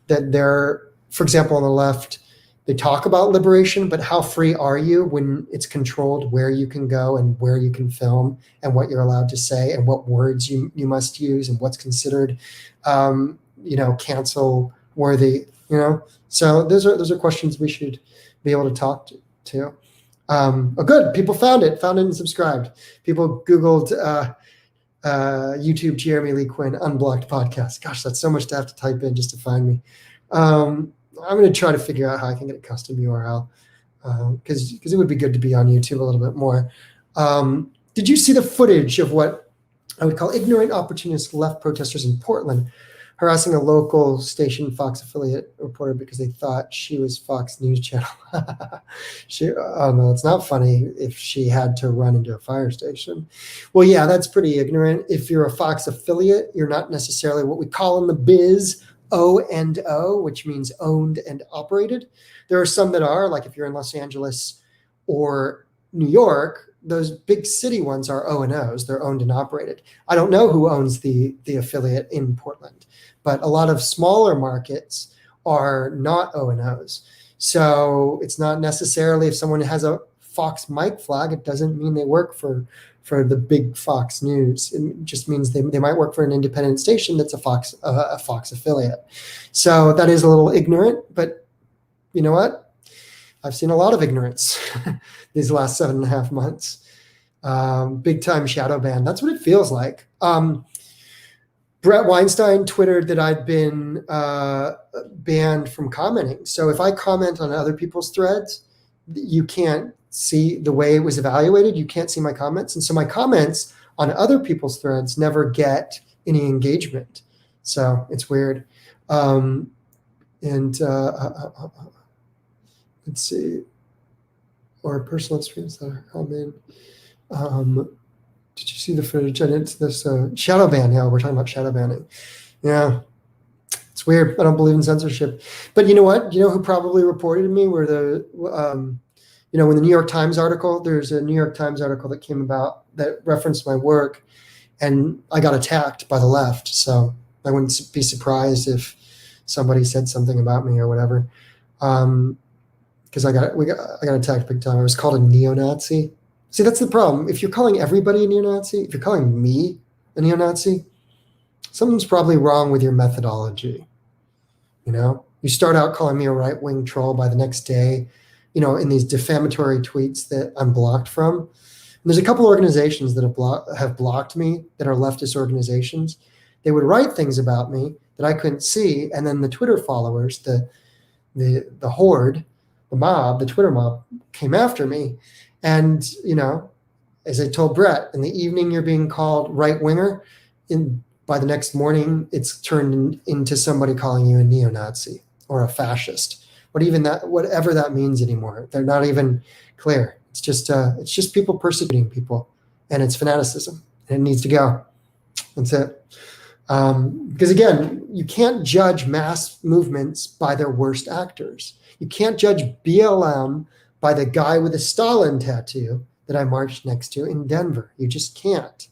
they're, for example, on the left, they talk about liberation, but how free are you when it's controlled where you can go and where you can film and what you're allowed to say and what words you must use and what's considered, cancel worthy, So those are questions we should be able to talk to. Good. People found it and subscribed. People Googled YouTube Jeremy Lee Quinn Unblocked podcast. Gosh, that's so much to have to type in just to find me. I'm going to try to figure out how I can get a custom URL because it would be good to be on YouTube a little bit more. Did you see the footage of what I would call ignorant opportunist left protesters in Portland harassing a local station Fox affiliate reporter because they thought she was Fox News Channel? No, it's not funny if she had to run into a fire station. Well, yeah, that's pretty ignorant. If you're a Fox affiliate, you're not necessarily what we call in the biz O&O, which means owned and operated. There are some that are, like if you're in Los Angeles or New York, those big city ones are O&Os. They're owned and operated. I don't know who owns the affiliate in Portland, but a lot of smaller markets are not O&Os. So it's not necessarily if someone has a Fox mic flag, it doesn't mean they work for the big Fox News. It just means they might work for an independent station that's a Fox affiliate. So that is a little ignorant, but you know what? I've seen a lot of ignorance these last 7.5 months. Big time shadow ban. That's what it feels like. Brett Weinstein Twittered that I'd been banned from commenting. So if I comment on other people's threads, you can't see the way it was evaluated. You can't see my comments. And so my comments on other people's threads never get any engagement. So it's weird. Let's see, or personal experience that are common. Did you see the footage? I didn't see this shadow ban. Yeah, we're talking about shadow banning. Yeah, it's weird. I don't believe in censorship. But you know what? You know who probably reported to me were when the New York Times article, there's a New York Times article that came about that referenced my work, and I got attacked by the left. So I wouldn't be surprised if somebody said something about me or whatever. Because I got attacked big time. I was called a neo-Nazi. See, that's the problem. If you're calling everybody a neo-Nazi, if you're calling me a neo-Nazi, something's probably wrong with your methodology. You start out calling me a right-wing troll, by the next day, in these defamatory tweets that I'm blocked from. there's a couple organizations that have blocked me that are leftist organizations. They would write things about me that I couldn't see, and then the Twitter followers, the horde, the mob, the Twitter mob, came after me. And, as I told Brett, in the evening you're being called right-winger, by the next morning it's turned into somebody calling you a neo-Nazi or a fascist. Whatever that means anymore. They're not even clear. It's just people persecuting people, and it's fanaticism, and it needs to go. That's it. Because again, you can't judge mass movements by their worst actors. You can't judge BLM by the guy with a Stalin tattoo that I marched next to in Denver. You just can't,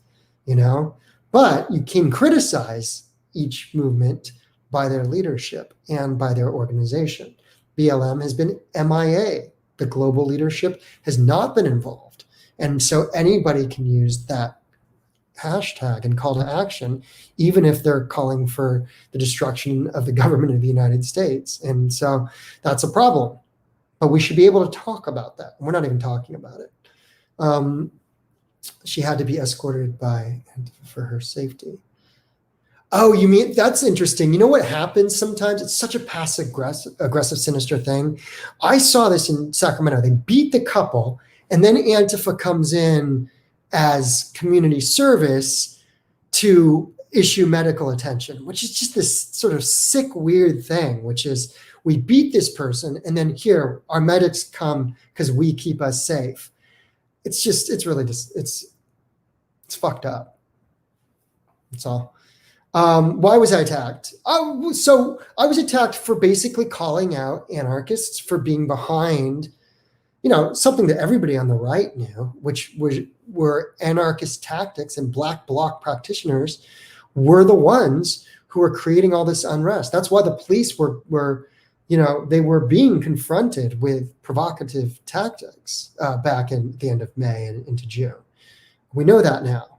But you can criticize each movement by their leadership and by their organization. BLM has been MIA. The global leadership has not been involved. And so anybody can use that hashtag and call to action, even if they're calling for the destruction of the government of the United States. And so that's a problem. But we should be able to talk about that. We're not even talking about it. She had to be escorted for her safety. Oh, you mean, that's interesting. You know what happens sometimes? It's such a passive aggressive, sinister thing. I saw this in Sacramento. They beat the couple, and then Antifa comes in as community service to issue medical attention, which is just this sort of sick, weird thing, which is we beat this person, and then here, our medics come because we keep us safe. It's fucked up. That's all. Why was I attacked? So I was attacked for basically calling out anarchists for being behind, something that everybody on the right knew, which were anarchist tactics, and black bloc practitioners were the ones who were creating all this unrest. That's why the police were they were being confronted with provocative tactics back in the end of May and into June. We know that now.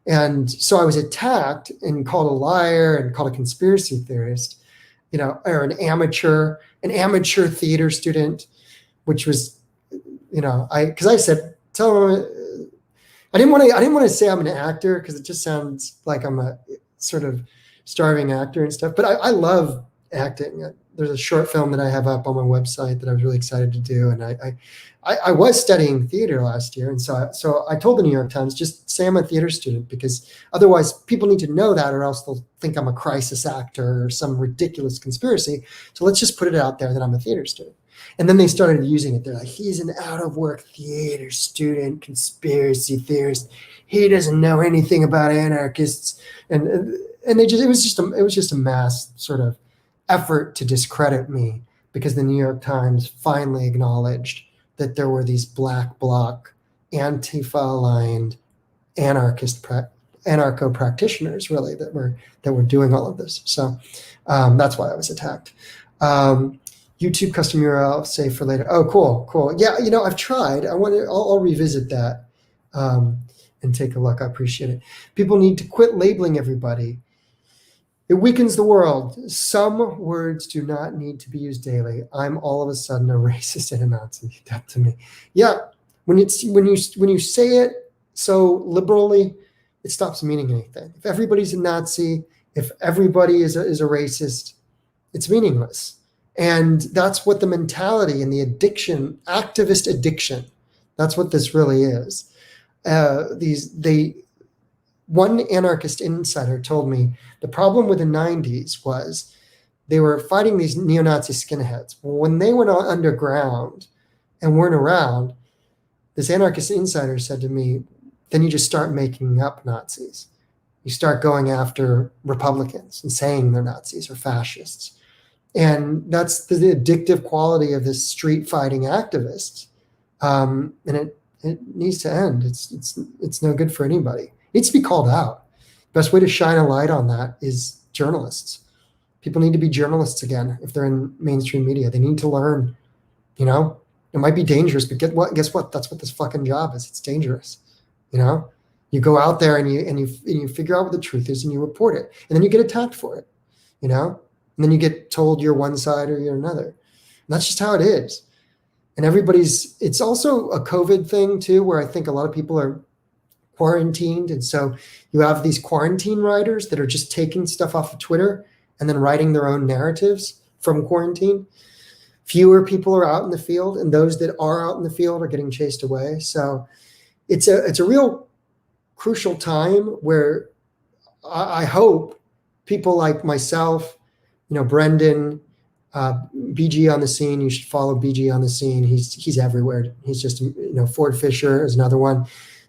And so I was attacked and called a liar and called a conspiracy theorist, or an amateur theater student, which was, because I said, tell them, I didn't want to say I'm an actor because it just sounds like I'm a sort of starving actor and stuff. But I love acting. There's a short film that I have up on my website that I was really excited to do, and I was studying theater last year, and so I told the New York Times, just say I'm a theater student, because otherwise people need to know that, or else they'll think I'm a crisis actor or some ridiculous conspiracy. So let's just put it out there that I'm a theater student. And then they started using it. They're like, he's an out of work theater student, conspiracy theorist. He doesn't know anything about anarchists, and it was just a mass sort of effort to discredit me, because the New York Times finally acknowledged that there were these black bloc, Antifa-aligned anarcho practitioners, really, that were doing all of this. So that's why I was attacked. YouTube custom URL, save for later. Oh, cool. Yeah, I've tried. I'll revisit that and take a look. I appreciate it. People need to quit labeling everybody. It weakens the world. Some words do not need to be used daily. I'm all of a sudden a racist and a Nazi. That to me. Yeah, when you say it so liberally, it stops meaning anything. If everybody's a Nazi, if everybody is a racist, it's meaningless. And that's what the mentality and the addiction, activist addiction, that's what this really is. One anarchist insider told me the problem with the 90s was they were fighting these neo-Nazi skinheads. When they went underground and weren't around, this anarchist insider said to me, then you just start making up Nazis. You start going after Republicans and saying they're Nazis or fascists. And that's the addictive quality of this street fighting activists. And it needs to end. It's no good for anybody. It needs to be called out. Best way to shine a light on that is journalists. People need to be journalists again if they're in mainstream media. They need to learn, it might be dangerous, but guess what? That's what this fucking job is. It's dangerous. You go out there and you figure out what the truth is and you report it. And then you get attacked for it, And then you get told you're one side or you're another. And that's just how it is. and it's also a COVID thing too, where I think a lot of people are quarantined. And so you have these quarantine writers that are just taking stuff off of Twitter and then writing their own narratives from quarantine. Fewer people are out in the field, and those that are out in the field are getting chased away. So it's a real crucial time where I hope people like myself, Brendan, BG on the Scene. You should follow BG on the Scene. He's everywhere. He's just, Ford Fisher is another one.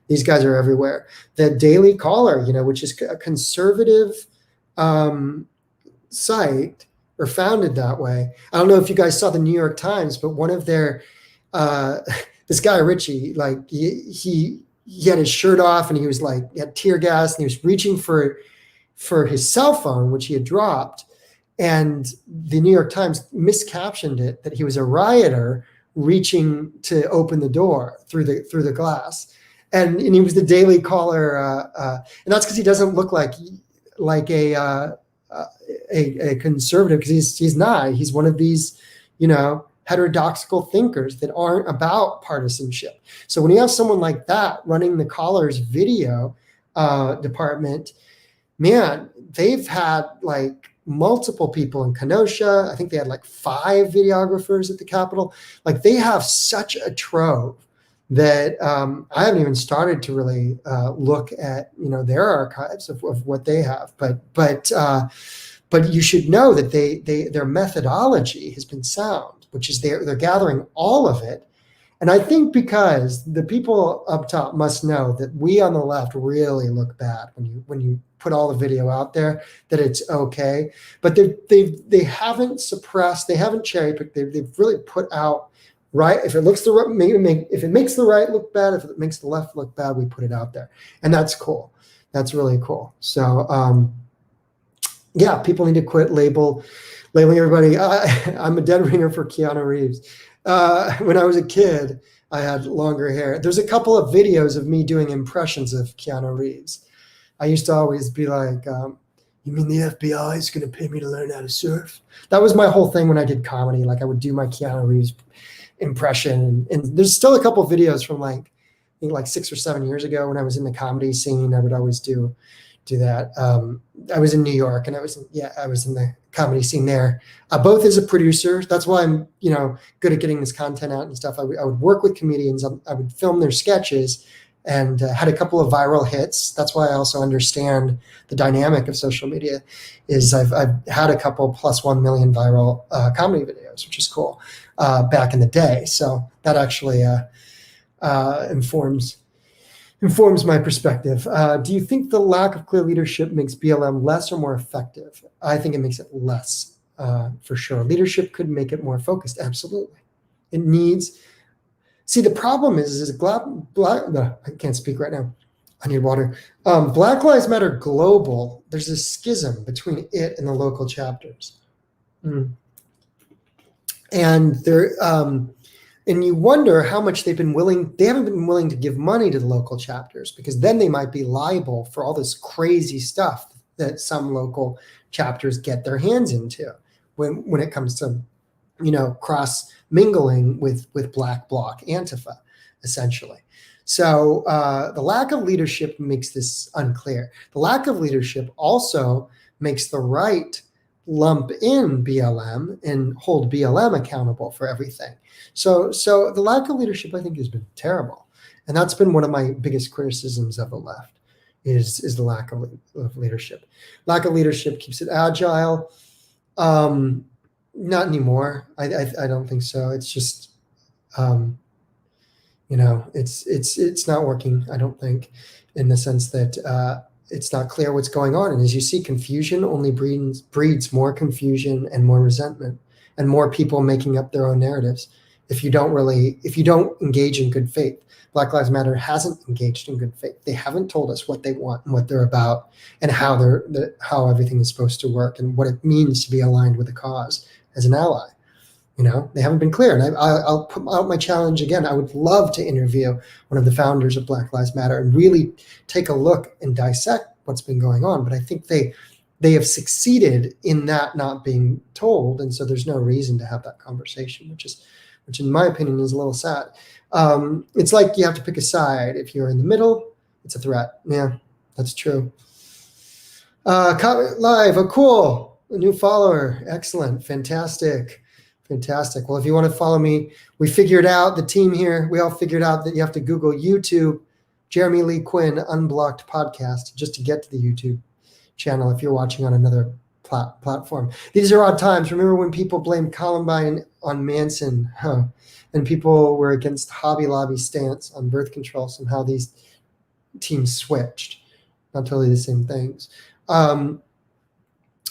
These guys are everywhere. The Daily Caller, which is a conservative site, or founded that way. I don't know if you guys saw the New York Times, but one of their this guy Richie, like he had his shirt off and he was like, he had tear gas and he was reaching for his cell phone, which he had dropped. And the New York Times miscaptioned it that he was a rioter reaching to open the door through the glass. And he was the Daily Caller. And that's because he doesn't look like a conservative, because he's not. He's one of these, heterodoxical thinkers that aren't about partisanship. So when you have someone like that running the Caller's video department, man, they've had like multiple people in Kenosha. I think they had like 5 videographers at the Capitol. Like they have such a trove that I haven't even started to really look at, their archives of what they have. But you should know that their methodology has been sound, which is they're gathering all of it. And I think because the people up top must know that we on the left really look bad when you put all the video out there, that it's okay. But they haven't suppressed, they haven't cherry picked. They've really put out right. If it looks if it makes the right look bad, if it makes the left look bad, we put it out there, and that's cool. That's really cool. So yeah, people need to quit labeling everybody. I'm a dead ringer for Keanu Reeves. When I was a kid, I had longer hair. There's a couple of videos of me doing impressions of Keanu Reeves. I used to always be like, you mean the FBI is going to pay me to learn how to surf? That was my whole thing when I did comedy. Like I would do my Keanu Reeves impression. And there's still a couple of videos from I think 6 or 7 years ago when I was in the comedy scene. I would always do that. I was in New York, and I was in the comedy scene there, both as a producer. That's why I'm, good at getting this content out and stuff. I would work with comedians. I would film their sketches, and had a couple of viral hits. That's why I also understand the dynamic of social media. Is I've had a couple plus 1 million viral comedy videos, which is cool, back in the day. So that actually informs my perspective. Do you think the lack of clear leadership makes BLM less or more effective? I think it makes it less, for sure. Leadership could make it more focused. Absolutely. It needs. See, the problem is I can't speak right now. I need water. Black Lives Matter Global, there's a schism between it and the local chapters. And and you wonder how much they haven't been willing to give money to the local chapters, because then they might be liable for all this crazy stuff that some local chapters get their hands into when it comes to, cross mingling with Black Bloc Antifa, essentially. So the lack of leadership makes this unclear. The lack of leadership also makes the right lump in BLM and hold BLM accountable for everything. So the lack of leadership, I think, has been terrible. And that's been one of my biggest criticisms of the left is the lack of leadership. Lack of leadership keeps it agile. Not anymore. I don't think so. It's just, it's not working, I don't think, in the sense that it's not clear what's going on. And as you see, confusion only breeds more confusion and more resentment and more people making up their own narratives. If you don't engage in good faith. Black Lives Matter hasn't engaged in good faith. They haven't told us what they want and what they're about and how everything is supposed to work and what it means to be aligned with a cause as an ally. They haven't been clear. And I'll put out my challenge again. I would love to interview one of the founders of Black Lives Matter and really take a look and dissect what's been going on. But I think they have succeeded in that not being told. And so there's no reason to have that conversation, which in my opinion is a little sad. It's like you have to pick a side. If you're in the middle, it's a threat. Yeah, that's true. Comment live. Oh, cool. A new follower. Excellent. Fantastic. Well, if you want to follow me, we figured out, the team here, we all figured out that you have to Google YouTube, Jeremy Lee Quinn Unblocked Podcast, just to get to the YouTube channel if you're watching on another platform. These are odd times. Remember when people blamed Columbine on Manson, and people were against Hobby Lobby's stance on birth control? Somehow these teams switched. Not totally the same things. I'm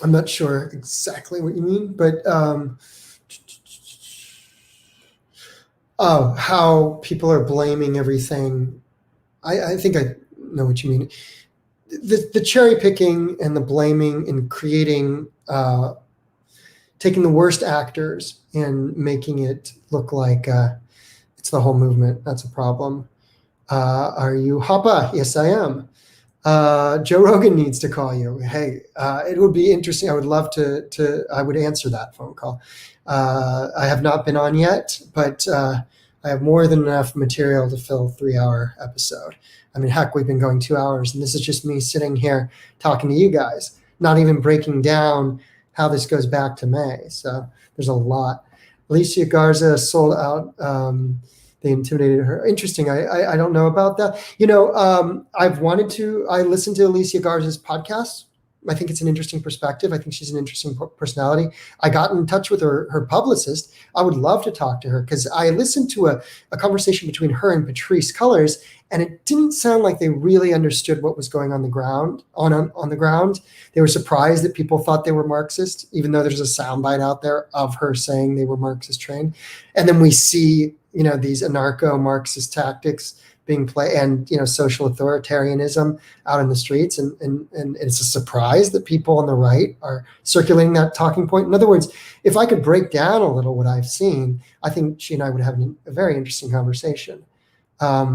not sure exactly what you mean, but how people are blaming everything. I think I know what you mean. The cherry picking and the blaming and creating, taking the worst actors and making it look like it's the whole movement. That's a problem. Are you Hoppa? Yes, I am. Joe Rogan needs to call you. Hey, it would be interesting. I would love to I would answer that phone call. I have not been on yet, but I have more than enough material to fill a 3-hour episode. I mean, heck, we've been going 2 hours, and this is just me sitting here talking to you guys, not even breaking down how this goes back to May. So there's a lot. Alicia Garza sold out. They intimidated her. Interesting. I don't know about that. I listened to Alicia Garza's podcast. I think it's an interesting perspective. I think she's an interesting personality. I got in touch with her publicist. I would love to talk to her because I listened to a conversation between her and Patrisse Cullors, and it didn't sound like they really understood what was going on the ground. On the ground, they were surprised that people thought they were Marxist, even though there's a soundbite out there of her saying they were Marxist trained. And then we see, these anarcho-Marxist tactics being played, and social authoritarianism out in the streets, and it's a surprise that people on the right are circulating that talking point. In other words, if I could break down a little what I've seen, I think she and I would have a very interesting conversation. I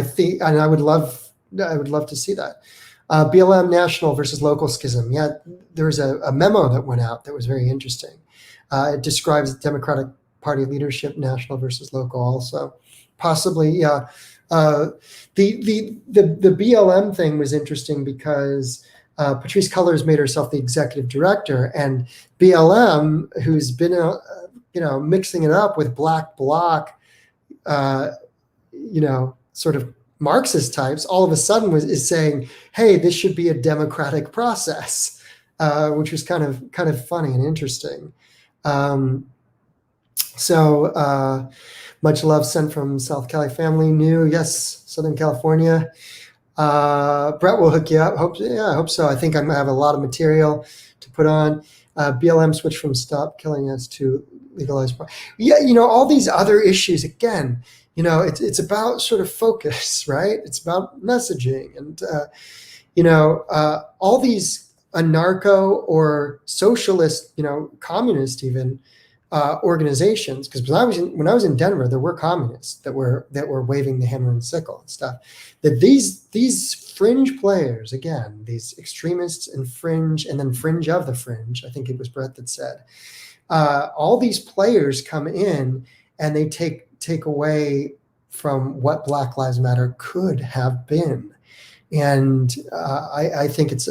think, and I would love to see that. BLM national versus local schism. Yeah, there was a memo that went out that was very interesting. It describes Democratic Party leadership, national versus local, also. Possibly, yeah. The BLM thing was interesting because Patrisse Cullors made herself the executive director, and BLM, who's been mixing it up with Black Bloc, sort of Marxist types, all of a sudden is saying, hey, this should be a democratic process, which was kind of funny and interesting. Much love sent from South Cali family. New, yes, Southern California. Brett will hook you up. I hope so. I think I have a lot of material to put on. BLM switch from stop killing us to legalize. Yeah, all these other issues. Again, it's about sort of focus, right? It's about messaging, and all these anarcho or socialist, communist even. Organizations, because when I was in Denver, there were communists that were waving the hammer and sickle and stuff. That these fringe players, again, these extremists and fringe, and then fringe of the fringe. I think it was Brett that said, all these players come in and they take away from what Black Lives Matter could have been, and I think it's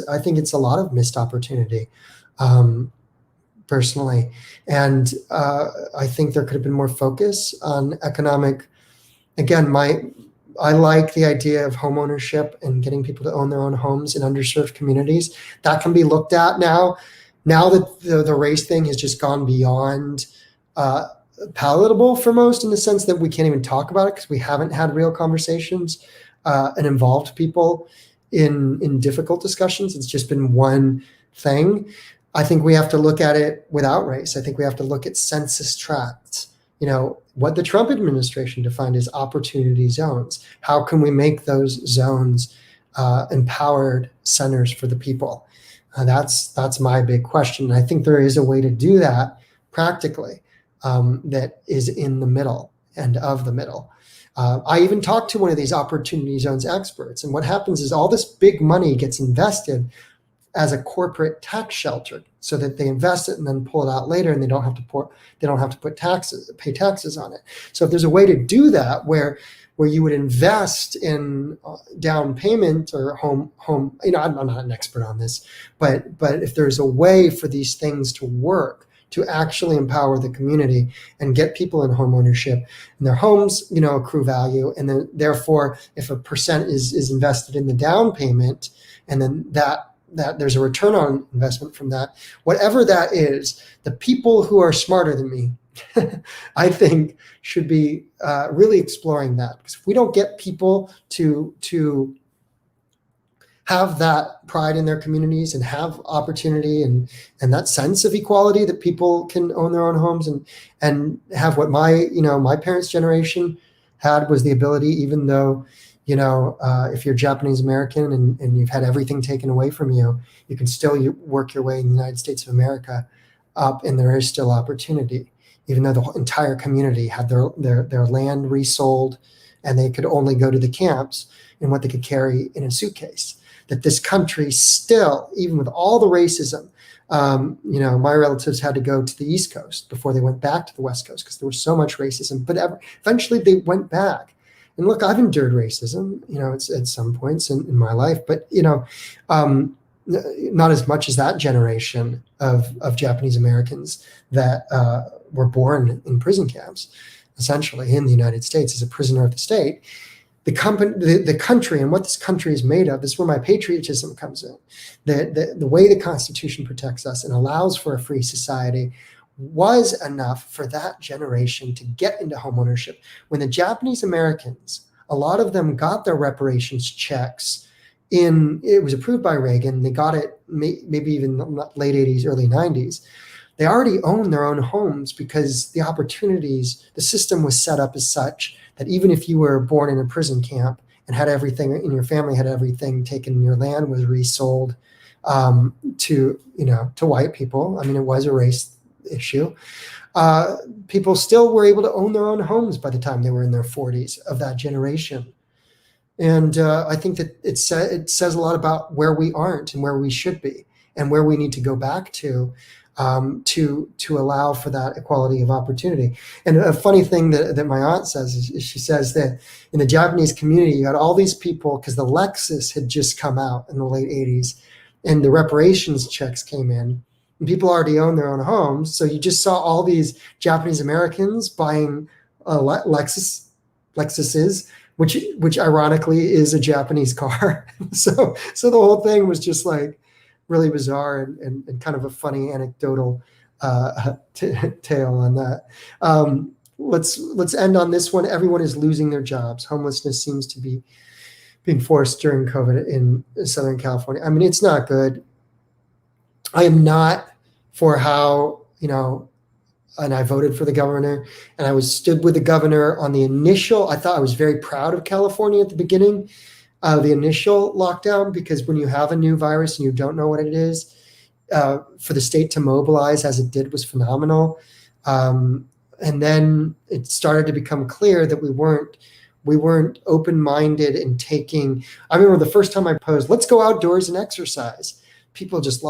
a lot of missed opportunity. Personally. And I think there could have been more focus on economic. Again, I like the idea of home ownership and getting people to own their own homes in underserved communities. That can be looked at now. Now that the race thing has just gone beyond palatable for most, in the sense that we can't even talk about it because we haven't had real conversations and involved people in difficult discussions. It's just been one thing. I think we have to look at it without race. I think we have to look at census tracts. What the Trump administration defined as opportunity zones. How can we make those zones empowered centers for the people? That's my big question. And I think there is a way to do that practically that is in the middle and of the middle. I even talked to one of these opportunity zones experts, and what happens is all this big money gets invested as a corporate tax shelter, so that they invest it and then pull it out later, and they don't have to pay taxes on it. So if there's a way to do that where you would invest in down payment or home, I'm not an expert on this, but if there's a way for these things to work, to actually empower the community and get people in home ownership, and their homes, accrue value. And then therefore, if a percent is invested in the down payment, and then that there's a return on investment from that, whatever that is, the people who are smarter than me, I think, should be really exploring that. Because if we don't get people to have that pride in their communities and have opportunity and that sense of equality, that people can own their own homes and have what my parents' generation had, was the ability, even though, if you're Japanese American and you've had everything taken away from you, you can still work your way in the United States of America up, and there is still opportunity, even though the entire community had their land resold and they could only go to the camps and what they could carry in a suitcase. That this country still, even with all the racism, my relatives had to go to the East Coast before they went back to the West Coast because there was so much racism. But eventually they went back. And look, I've endured racism, it's at some points in my life, but not as much as that generation of Japanese Americans that were born in prison camps, essentially in the United States as a prisoner of the state. The country and what this country is made of, this is where my patriotism comes in. The way the Constitution protects us and allows for a free society was enough for that generation to get into homeownership. When the Japanese Americans, a lot of them got their reparations checks it was approved by Reagan. They got it maybe even late 80s, early 90s. They already owned their own homes because the opportunities, the system was set up as such that even if you were born in a prison camp and had everything in your family, had everything taken, your land was resold to white people. I mean, it was a race issue. People still were able to own their own homes by the time they were in their 40s of that generation. And I think that it says a lot about where we aren't and where we should be and where we need to go back to allow for that equality of opportunity. And a funny thing that my aunt says is she says that in the Japanese community, you had all these people, because the Lexus had just come out in the late 80s and the reparations checks came in and people already own their own homes. So you just saw all these Japanese Americans buying Lexuses, which ironically is a Japanese car. So the whole thing was just like really bizarre and kind of a funny anecdotal tale on that. Let's end on this one. Everyone is losing their jobs. Homelessness seems to be being forced during COVID in Southern California. I mean, it's not good. I am not for how, and I voted for the governor, and I stood with the governor on the initial. I thought I was very proud of California at the beginning, the initial lockdown, because when you have a new virus and you don't know what it is, for the state to mobilize as it did was phenomenal. And then it started to become clear that we weren't open-minded in taking. I remember the first time I posed, let's go outdoors and exercise. People just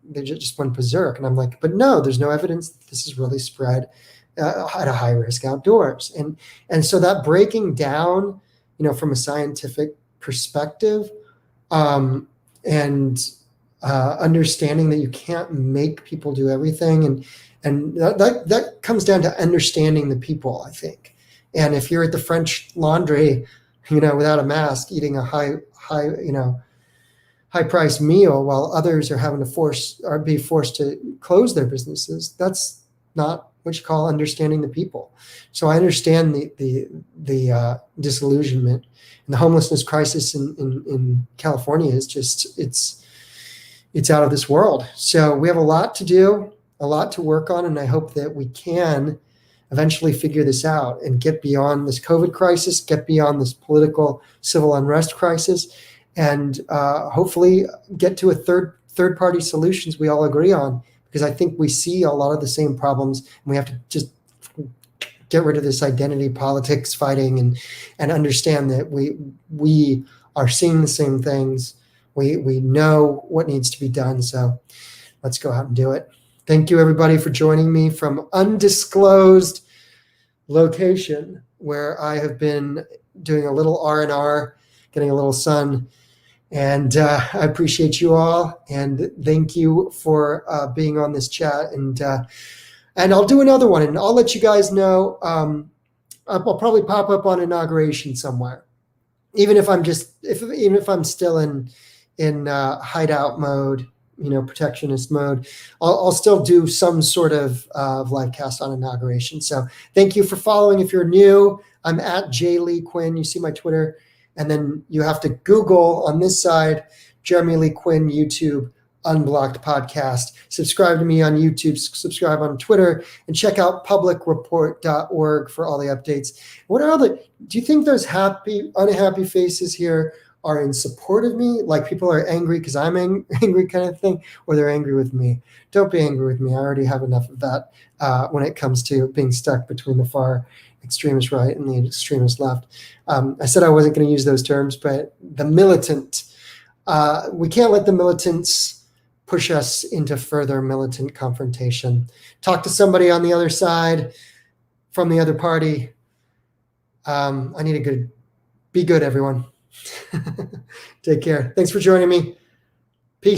they just went berserk. And I'm like, but no, there's no evidence that this is really spread at a high risk outdoors. And so that breaking down, from a scientific perspective, and understanding that you can't make people do everything. And that comes down to understanding the people, I think. And if you're at the French Laundry, without a mask, eating a high-priced meal while others are having to be forced to close their businesses, that's not what you call understanding the people. So I understand the disillusionment, and the homelessness crisis in California is just it's out of this world. So we have a lot to do, a lot to work on, and I hope that we can eventually figure this out and get beyond this COVID crisis, get beyond this political civil unrest crisis, and hopefully get to a third-party solutions we all agree on, because I think we see a lot of the same problems, and we have to just get rid of this identity politics fighting and understand that we are seeing the same things. We know what needs to be done. So let's go out and do it. Thank you, everybody, for joining me from undisclosed location where I have been doing a little R&R, getting a little sun. And I appreciate you all. And thank you for being on this chat. And I'll do another one, and I'll let you guys know. I'll probably pop up on inauguration somewhere, even if I'm still in hideout mode, protectionist mode. I'll still do some sort of live cast on inauguration. So thank you for following. If you're new, I'm at J Lee Quinn. You see my Twitter, and then you have to Google on this side Jeremy Lee Quinn YouTube Unblocked podcast. Subscribe to me on YouTube, subscribe on Twitter, and check out publicreport.org for all the updates. Do you think those unhappy faces here are in support of me? Like people are angry because I'm angry kind of thing, or they're angry with me? Don't be angry with me. I already have enough of that when it comes to being stuck between the far extremist right and the extremist left. I said I wasn't going to use those terms, but the militant, we can't let the militants push us into further militant confrontation. Talk to somebody on the other side, from the other party. Be good, everyone. Take care. Thanks for joining me.